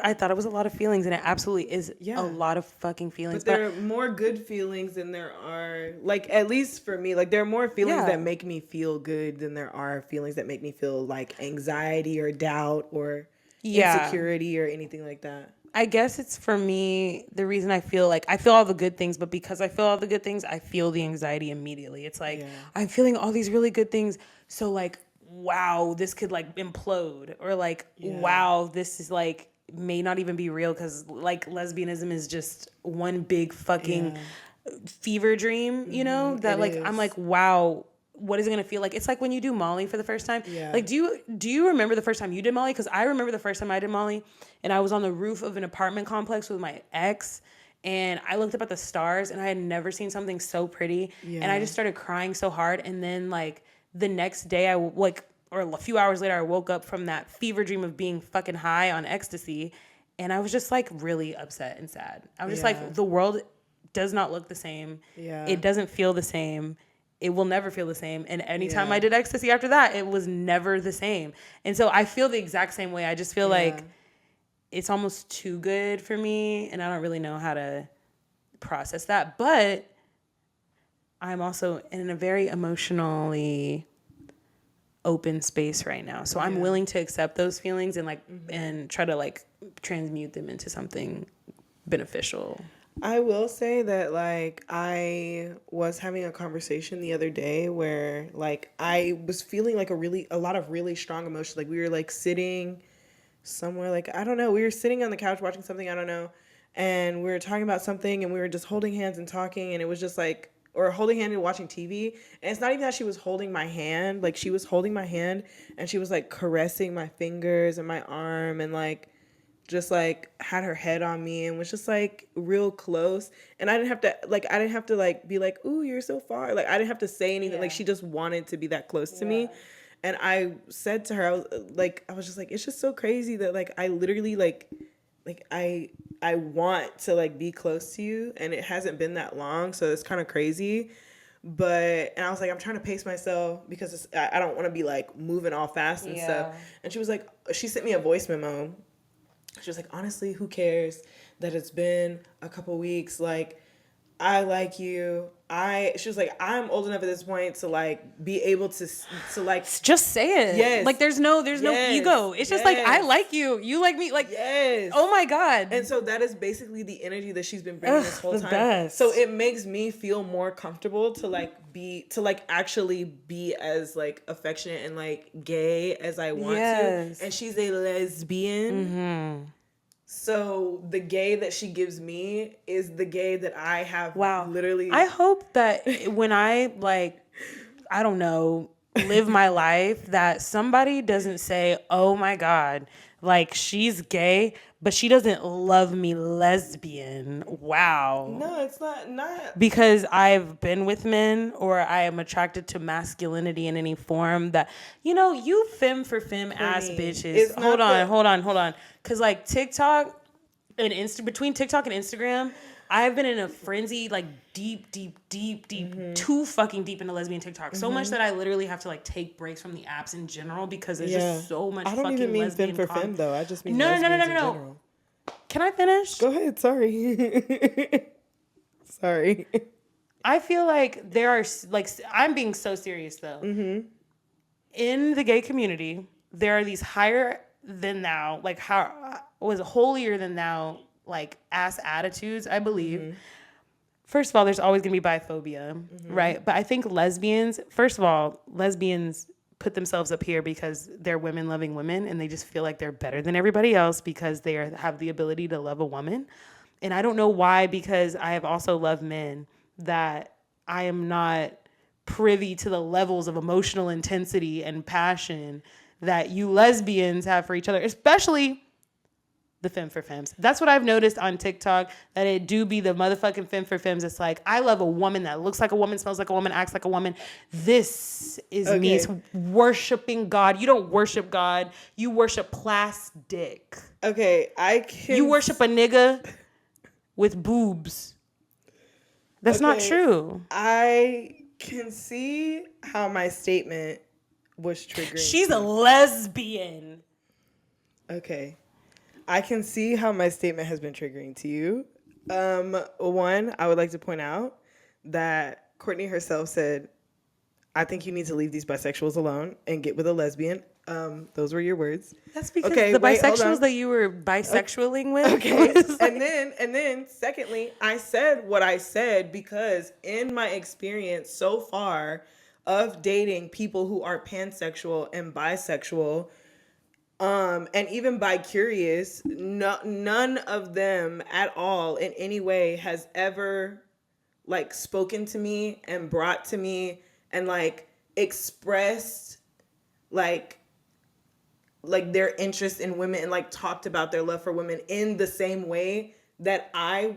I thought it was a lot of feelings, and it absolutely is a lot of fucking feelings. But there are more good feelings than there are, like, at least for me, like, there are more feelings that make me feel good than there are feelings that make me feel like anxiety or doubt or insecurity or anything like that. I guess it's, for me, the reason I feel like I feel all the good things, but because I feel all the good things, I feel the anxiety immediately. It's like, I'm feeling all these really good things. So like, wow, this could like implode, or like, wow, this is like, may not even be real, because like lesbianism is just one big fucking fever dream, you know, that like, I'm like, wow, what is it going to feel like? It's like when you do Molly for the first time. Like, do you remember the first time you did Molly? Because I remember the first time I did Molly, and I was on the roof of an apartment complex with my ex, and I looked up at the stars, and I had never seen something so pretty. And I just started crying so hard. And then like the next day, or a few hours later, I woke up from that fever dream of being fucking high on ecstasy. And I was just like really upset and sad. I was just like, the world does not look the same. It doesn't feel the same. It will never feel the same. And anytime I did ecstasy after that, it was never the same. And so I feel the exact same way. I just feel like it's almost too good for me, and I don't really know how to process that. But I'm also in a very emotionally open space right now. So I'm willing to accept those feelings and like and try to like transmute them into something beneficial. I will say that, like, I was having a conversation the other day where, like, I was feeling like a lot of really strong emotions. Like, we were, like, sitting somewhere, like, I don't know. We were sitting on the couch watching something, I don't know. And we were talking about something, and we were just holding hands and talking. And it was just, like, or holding hands and watching TV. And it's not even that she was holding my hand. Like, she was holding my hand, and she was, like, caressing my fingers and my arm, and, like, just like had her head on me and was just like real close. And I didn't have to like be like, ooh, you're so far. Like, I didn't have to say anything. Like, she just wanted to be that close to me. And I said to her, I was just like, it's just so crazy that like I literally like I want to like be close to you, and it hasn't been that long, so it's kind of crazy. And I was like, I'm trying to pace myself because I don't want to be like moving all fast and stuff. And she was like, she sent me a voice memo. She was like, honestly, who cares that it's been a couple weeks? Like, I like you. She was like, I'm old enough at this point to like be able to like just say it. Yes. Like there's no ego. It's just like, I like you. You like me. Like, yes. Oh my God. And so that is basically the energy that she's been bringing this whole time. Best. So it makes me feel more comfortable to actually be as like affectionate and like gay as I want to. And she's a lesbian. Mm-hmm. So the gay that she gives me is the gay that I have literally. I hope that when I like, I don't know, live my life, that somebody doesn't say, oh my God, like she's gay, but she doesn't love me lesbian. Wow. No, it's not. Because I've been with men, or I am attracted to masculinity in any form that, you femme for femme ass bitches. Hold on. Cause like TikTok and between TikTok and Instagram, I've been in a frenzy, like deep, too fucking deep into lesbian TikTok. So much that I literally have to like take breaks from the apps in general because there's just so much fucking lesbian. I don't even mean femme for femme though. I just mean no. in general. Can I finish? Go ahead. Sorry. Sorry. I feel like there are like, I'm being so serious though. in the gay community, there are these higher than thou, like holier than thou, like ass attitudes, I believe. Mm-hmm. First of all, there's always going to be biphobia, mm-hmm. right? But I think lesbians put themselves up here because they're women loving women, and they just feel like they're better than everybody else because they have the ability to love a woman. And I don't know why, because I have also loved men, that I am not privy to the levels of emotional intensity and passion that you lesbians have for each other, especially the Femme for Femmes. That's what I've noticed on TikTok, that it do be the motherfucking Femme for Femmes. It's like, I love a woman that looks like a woman, smells like a woman, acts like a woman. This is me. It's worshiping God. You don't worship God. You worship plastic. Okay, You worship a nigga with boobs. That's not true. I can see how my statement was triggering. She's a lesbian. Okay. I can see how my statement has been triggering to you. One, I would like to point out that Courtney herself said, I think you need to leave these bisexuals alone and get with a lesbian. Those were your words. That's because the bisexuals that you were bisexualing with. Okay. and then secondly, I said what I said because in my experience so far of dating people who are pansexual and bisexual, and even bi-curious, none of them at all in any way has ever like spoken to me and brought to me and like expressed like their interest in women and like talked about their love for women in the same way that I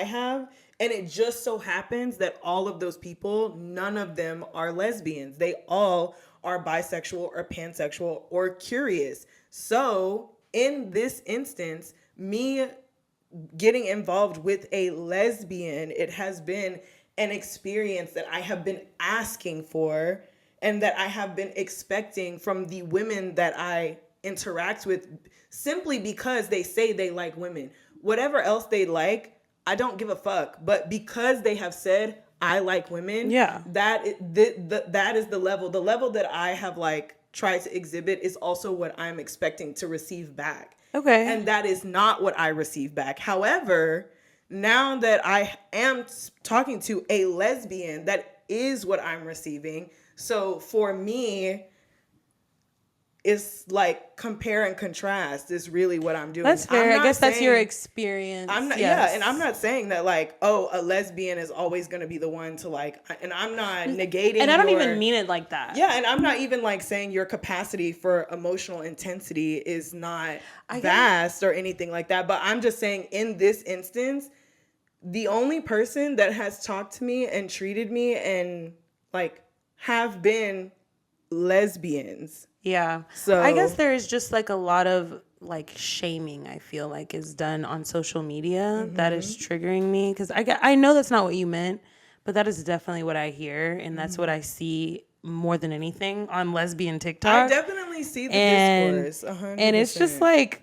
have. And it just so happens that all of those people, none of them are lesbians. They all are bisexual or pansexual or curious. So in this instance, me getting involved with a lesbian, it has been an experience that I have been asking for and that I have been expecting from the women that I interact with, simply because they say they like women. Whatever else they like, I don't give a fuck. But because they have said, I like women, that is the level. The level that I have like tried to exhibit is also what I'm expecting to receive back. Okay. And that is not what I receive back. However, now that I am talking to a lesbian, that is what I'm receiving. So for me, it's like compare and contrast is really what I'm doing. That's fair. I guess that's your experience. I'm not, yes. Yeah, and I'm not saying that like, oh, a lesbian is always going to be the one to like, and I'm not negating. And I don't even mean it like that. Yeah, and I'm not even like saying your capacity for emotional intensity is not vast or anything like that. But I'm just saying in this instance, the only person that has talked to me and treated me and like have been lesbians. Yeah. So I guess there is just like a lot of like shaming, I feel like, is done on social media that is triggering me, because I know that's not what you meant, but that is definitely what I hear, and that's what I see more than anything on lesbian TikTok. I definitely see the discourse 100%. And it's just like,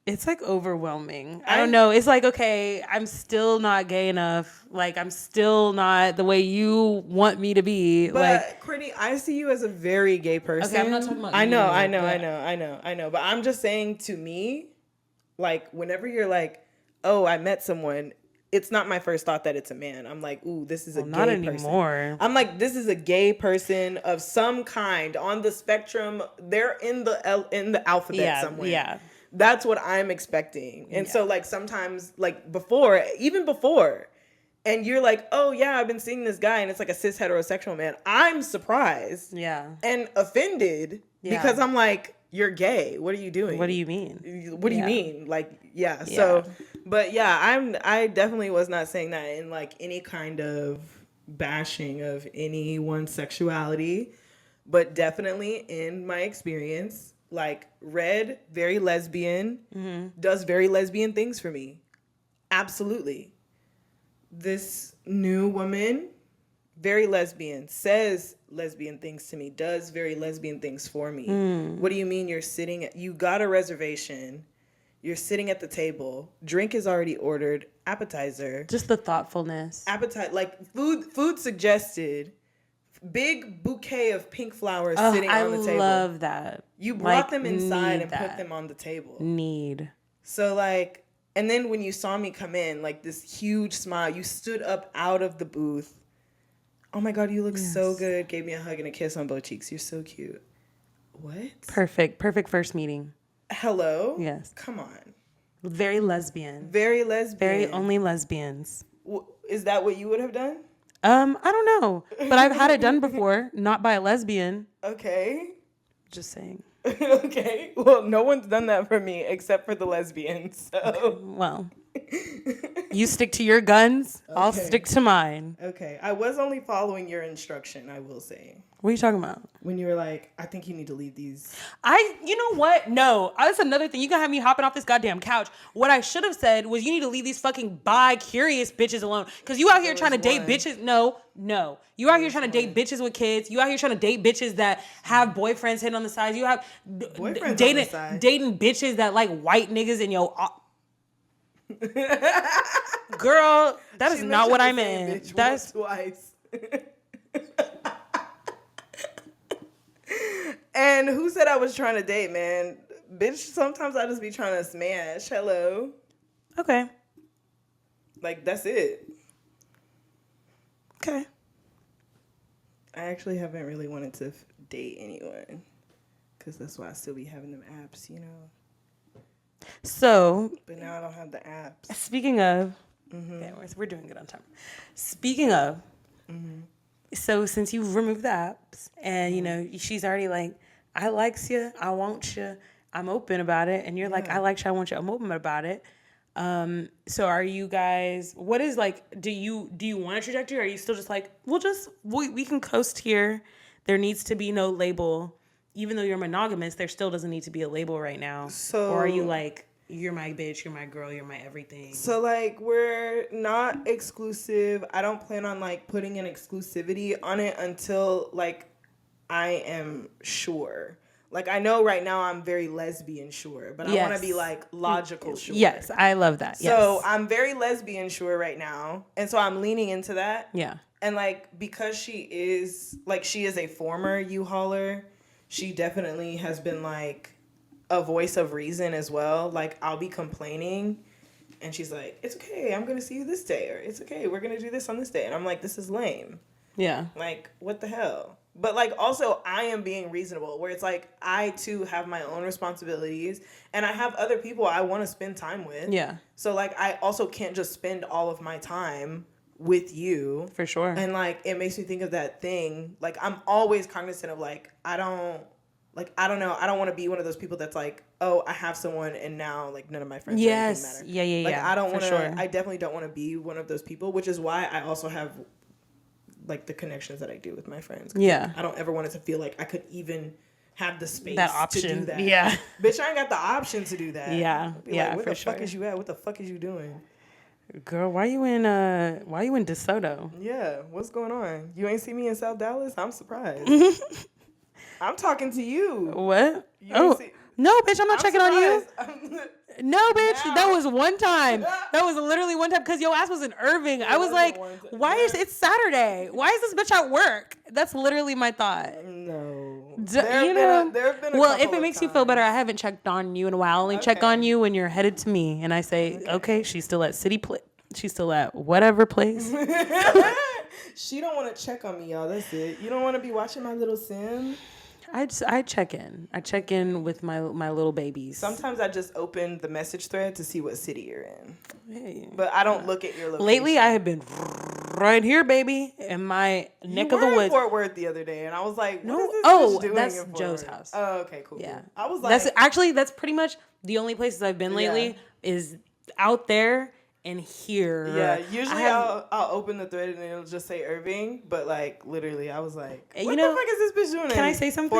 it's like overwhelming. I don't know. It's like, okay, I'm still not gay enough. Like, I'm still not the way you want me to be. But like, Courtney, I see you as a very gay person. Okay, I'm not talking about I know. But I'm just saying, to me, like, whenever you're like, oh, I met someone, it's not my first thought that it's a man. I'm like, ooh, this is a gay not person. anymore. I'm like, this is a gay person of some kind on the spectrum. They're in the alphabet somewhere. Yeah. That's what I'm expecting. And so like sometimes like even before, and you're like, oh yeah, I've been seeing this guy and it's like a cis heterosexual man. I'm surprised. Yeah. And offended because I'm like, you're gay. What are you doing? What do you mean? What do you mean? Like, yeah. So, but yeah, I definitely was not saying that in like any kind of bashing of anyone's sexuality, but definitely in my experience, like Red, very lesbian, does very lesbian things for me. Absolutely. This new woman, very lesbian, says lesbian things to me, does very lesbian things for me. What do you mean you got a reservation, you're sitting at the table, drink is already ordered, appetizer. Just the thoughtfulness. Like food suggested, big bouquet of pink flowers sitting on the table. I love that. You brought them inside and put them on the table. So like, and then when you saw me come in, like this huge smile, you stood up out of the booth. Oh my God, you look so good. Gave me a hug and a kiss on both cheeks. You're so cute. What? Perfect first meeting. Hello? Yes. Come on. Very lesbian. Very lesbian. Very only lesbians. Is that what you would have done? I don't know, but I've had it done before, not by a lesbian. Okay. Just saying. Okay. Well, no one's done that for me except for the lesbians. So. Okay. Well, you stick to your guns. Okay. I'll stick to mine. Okay. I was only following your instruction, I will say. What are you talking about? When you were like, I think you need to leave these. You know what? No. That's another thing. You can have me hopping off this goddamn couch. What I should have said was you need to leave these fucking bi-curious bitches alone. Because you out here trying to date bitches. No. You out here trying to date bitches with kids. You out here trying to date bitches that have boyfriends hidden on the sides. You have dating bitches that like white niggas in your... Girl, that is not what I meant. That's twice. And who said I was trying to date, man? Bitch, sometimes I just be trying to smash. Hello. Okay. Like, that's it. Okay. I actually haven't really wanted to date anyone. Because that's why I still be having them apps, you know? So. But now I don't have the apps. Speaking of. Yeah, we're doing good on time. Speaking of. So since you've removed the apps and, you know, she's already like, I likes you, I want you, I'm open about it. And you're like, I like you, I want you, I'm open about it. So are you guys, what is like, do you want a trajectory? Or are you still just like, we can coast here. There needs to be no label. Even though you're monogamous, there still doesn't need to be a label right now. So, or are you like, you're my bitch, you're my girl, you're my everything? So, like, we're not exclusive. I don't plan on, like, putting an exclusivity on it until, like, I am sure. Like, I know right now I'm very lesbian sure, but I want to be, like, logical sure. Yes, I love that. So, I'm very lesbian sure right now, and so I'm leaning into that. Yeah. And, like, because she is a former U-hauler, she definitely has been, like, a voice of reason as well. Like, I'll be complaining and she's like, it's okay, I'm gonna see you this day, or it's okay, we're gonna do this on this day. And I'm like, this is lame. Yeah. Like, what the hell? But, like, also I am being reasonable, where it's like, I too have my own responsibilities and I have other people I want to spend time with. Yeah. So, like, I also can't just spend all of my time with you. For sure. And, like, it makes me think of that thing. Like, I'm always cognizant of, like, I don't know. I don't want to be one of those people that's like, oh, I have someone and now, like, none of my friends or anything matter. Yeah. Like, I don't want to, sure. I definitely don't want to be one of those people, which is why I also have, like, the connections that I do with my friends. Yeah. I don't ever want it to feel like I could even have the space to do that. Yeah. Bitch, I ain't got the option to do that. Yeah. Yeah, like, where the fuck is you at? What the fuck is you doing? Girl, why you in DeSoto? Yeah. What's going on? You ain't see me in South Dallas? I'm surprised. I'm talking to you. What? No, bitch, I'm not checking on you. No, bitch, that was one time. That was literally one time because your ass was in Irving. I was like, why is it's Saturday? Why is this bitch at work? That's literally my thought. No. There have been well, if it makes you feel better, I haven't checked on you in a while. I only check on you when you're headed to me. And I say, okay, she's still at she's still at whatever place. She don't want to check on me, y'all. That's it. You don't want to be watching my little sim? I check in. I check in with my little babies. Sometimes I just open the message thread to see what city you're in. Hey, but I don't look at your location. Lately, I have been right here, baby, in my neck of the woods. You were in Fort Worth the other day, and I was like, what is this bitch doing that's in Fort Joe's Worth? house. Oh, okay, cool. Yeah. I was like... That's pretty much the only places I've been lately is out there and here. Yeah, usually I'll open the thread and it'll just say Irving, but like literally I was like, what the fuck is this bitch doing? Can I say something?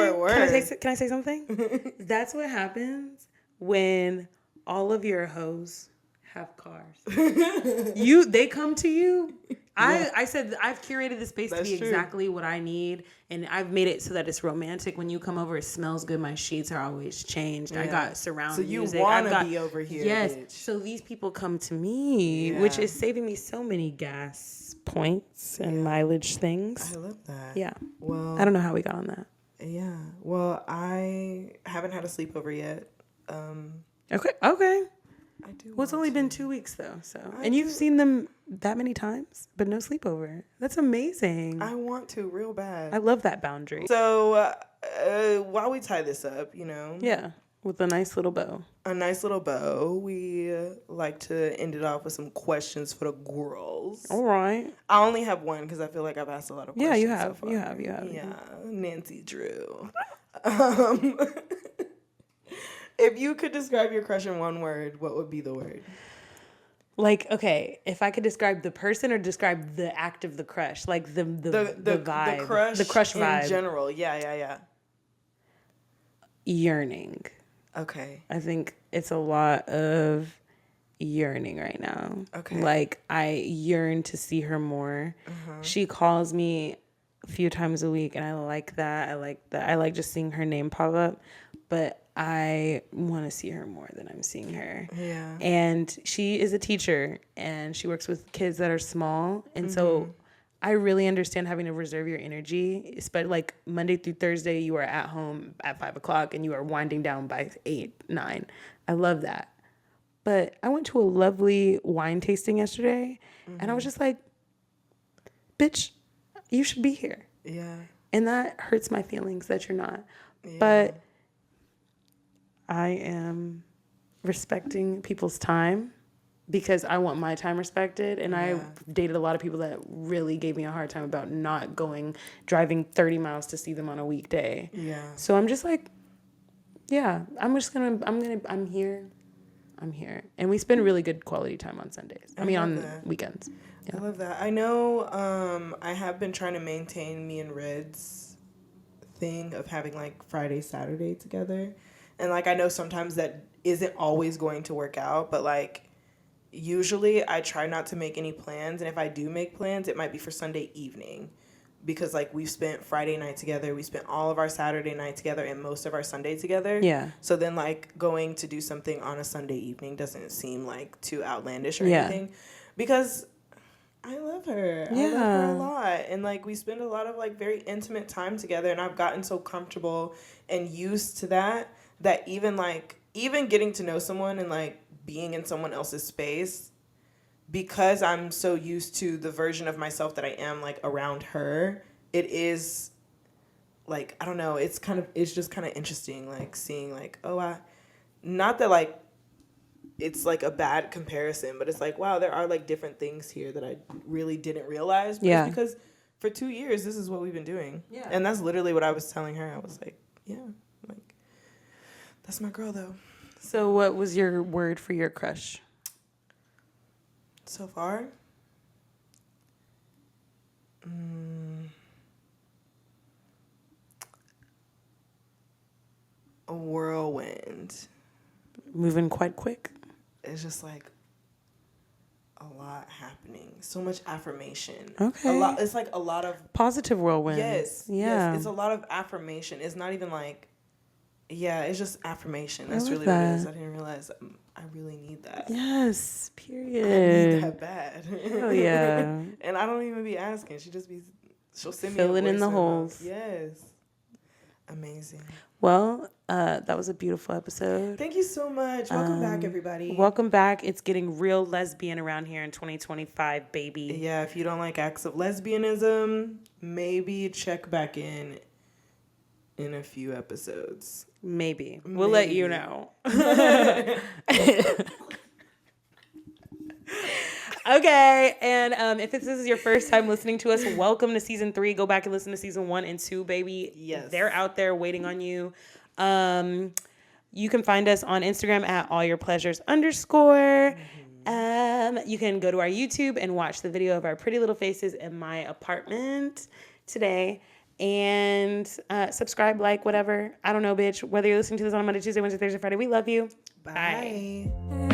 Can I say something? That's what happens when all of your hoes have cars. They come to you I said I've curated the space to be true. exactly what I need, and I've made it so that it's romantic. When you come over, it smells good. My sheets are always changed. Yeah. I got surround music. So you want to be over here, yes. bitch. So these people come to me, which is saving me so many gas points and mileage things. I love that. Yeah. Well, I don't know how we got on that. Yeah. Well, I haven't had a sleepover yet. Okay. I do. Well, it's only been 2 weeks though, so you've seen them that many times, but no sleepover. That's amazing. I want to real bad. I love that boundary. So while we tie this up, yeah, with a nice little bow. We like to end it off with some questions for the gworls. All right. I only have one because I feel like I've asked a lot of questions. Yeah, you have. So far. You have. Yeah, Nancy Drew. If you could describe your crush in one word, what would be the word? Like, okay, if I could describe the person or describe the act of the crush, like the vibe, the crush vibe in general. Yeah. Yearning. Okay. I think it's a lot of yearning right now. Okay. Like, I yearn to see her more. Uh-huh. She calls me a few times a week, and I like that. I like just seeing her name pop up, but I want to see her more than I'm seeing her. Yeah. And she is a teacher, and she works with kids that are small, and so I really understand having to reserve your energy, especially like Monday through Thursday, you are at home at 5:00 and you are winding down by 8, 9. I love that. But I went to a lovely wine tasting yesterday, and I was just like, bitch, you should be here. Yeah. And that hurts my feelings that you're not. Yeah. But I am respecting people's time because I want my time respected. And I've dated a lot of people that really gave me a hard time about not driving 30 miles to see them on a weekday. Yeah. So I'm just like, yeah, I'm here. And we spend really good quality time on Sundays. On weekends. Yeah. I love that. I know I have been trying to maintain me and Red's thing of having like Friday, Saturday together. And like I know sometimes that isn't always going to work out, but like usually I try not to make any plans. And if I do make plans, it might be for Sunday evening. Because like we've spent Friday night together, we spent all of our Saturday night together and most of our Sunday together. Yeah. So then like going to do something on a Sunday evening doesn't seem like too outlandish or anything. Because I love her. Yeah. I love her a lot. And like we spend a lot of like very intimate time together, and I've gotten so comfortable and used to that even getting to know someone and like being in someone else's space, because I'm so used to the version of myself that I am like around her, it is like, I don't know, it's just kind of interesting, like seeing like, not that like it's like a bad comparison, but it's like, wow, there are like different things here that I really didn't realize. But it's because for 2 years, this is what we've been doing. Yeah. And that's literally what I was telling her. I was like, yeah, like, that's my girl though. So what was your word for your crush? So far? A whirlwind. Moving quite quick. It's just like a lot happening. So much affirmation. Okay. It's like a lot of positive whirlwind. Yes. Yeah. Yes. It's a lot of affirmation. It's not even like, it's just affirmation. That's really that. what it is. I didn't realize I really need that. Yes. Period. I need that bad. Hell yeah. And I don't even be asking. She'll send me filling in the holes. Yes. Amazing. Well, that was a beautiful episode. Thank you so much. Welcome back, everybody. Welcome back. It's getting real lesbian around here in 2025, baby. Yeah, if you don't like acts of lesbianism, maybe check back in a few episodes. Maybe. We'll let you know. Okay, and if this is your first time listening to us, welcome to season 3. Go back and listen to season 1 and 2, baby. Yes. They're out there waiting on you. You can find us on Instagram at allyourpleasures_. You can go to our YouTube and watch the video of our pretty little faces in my apartment today. And subscribe, like, whatever. I don't know, bitch. Whether you're listening to this on Monday, Tuesday, Wednesday, Thursday, Friday, we love you. Bye. Bye.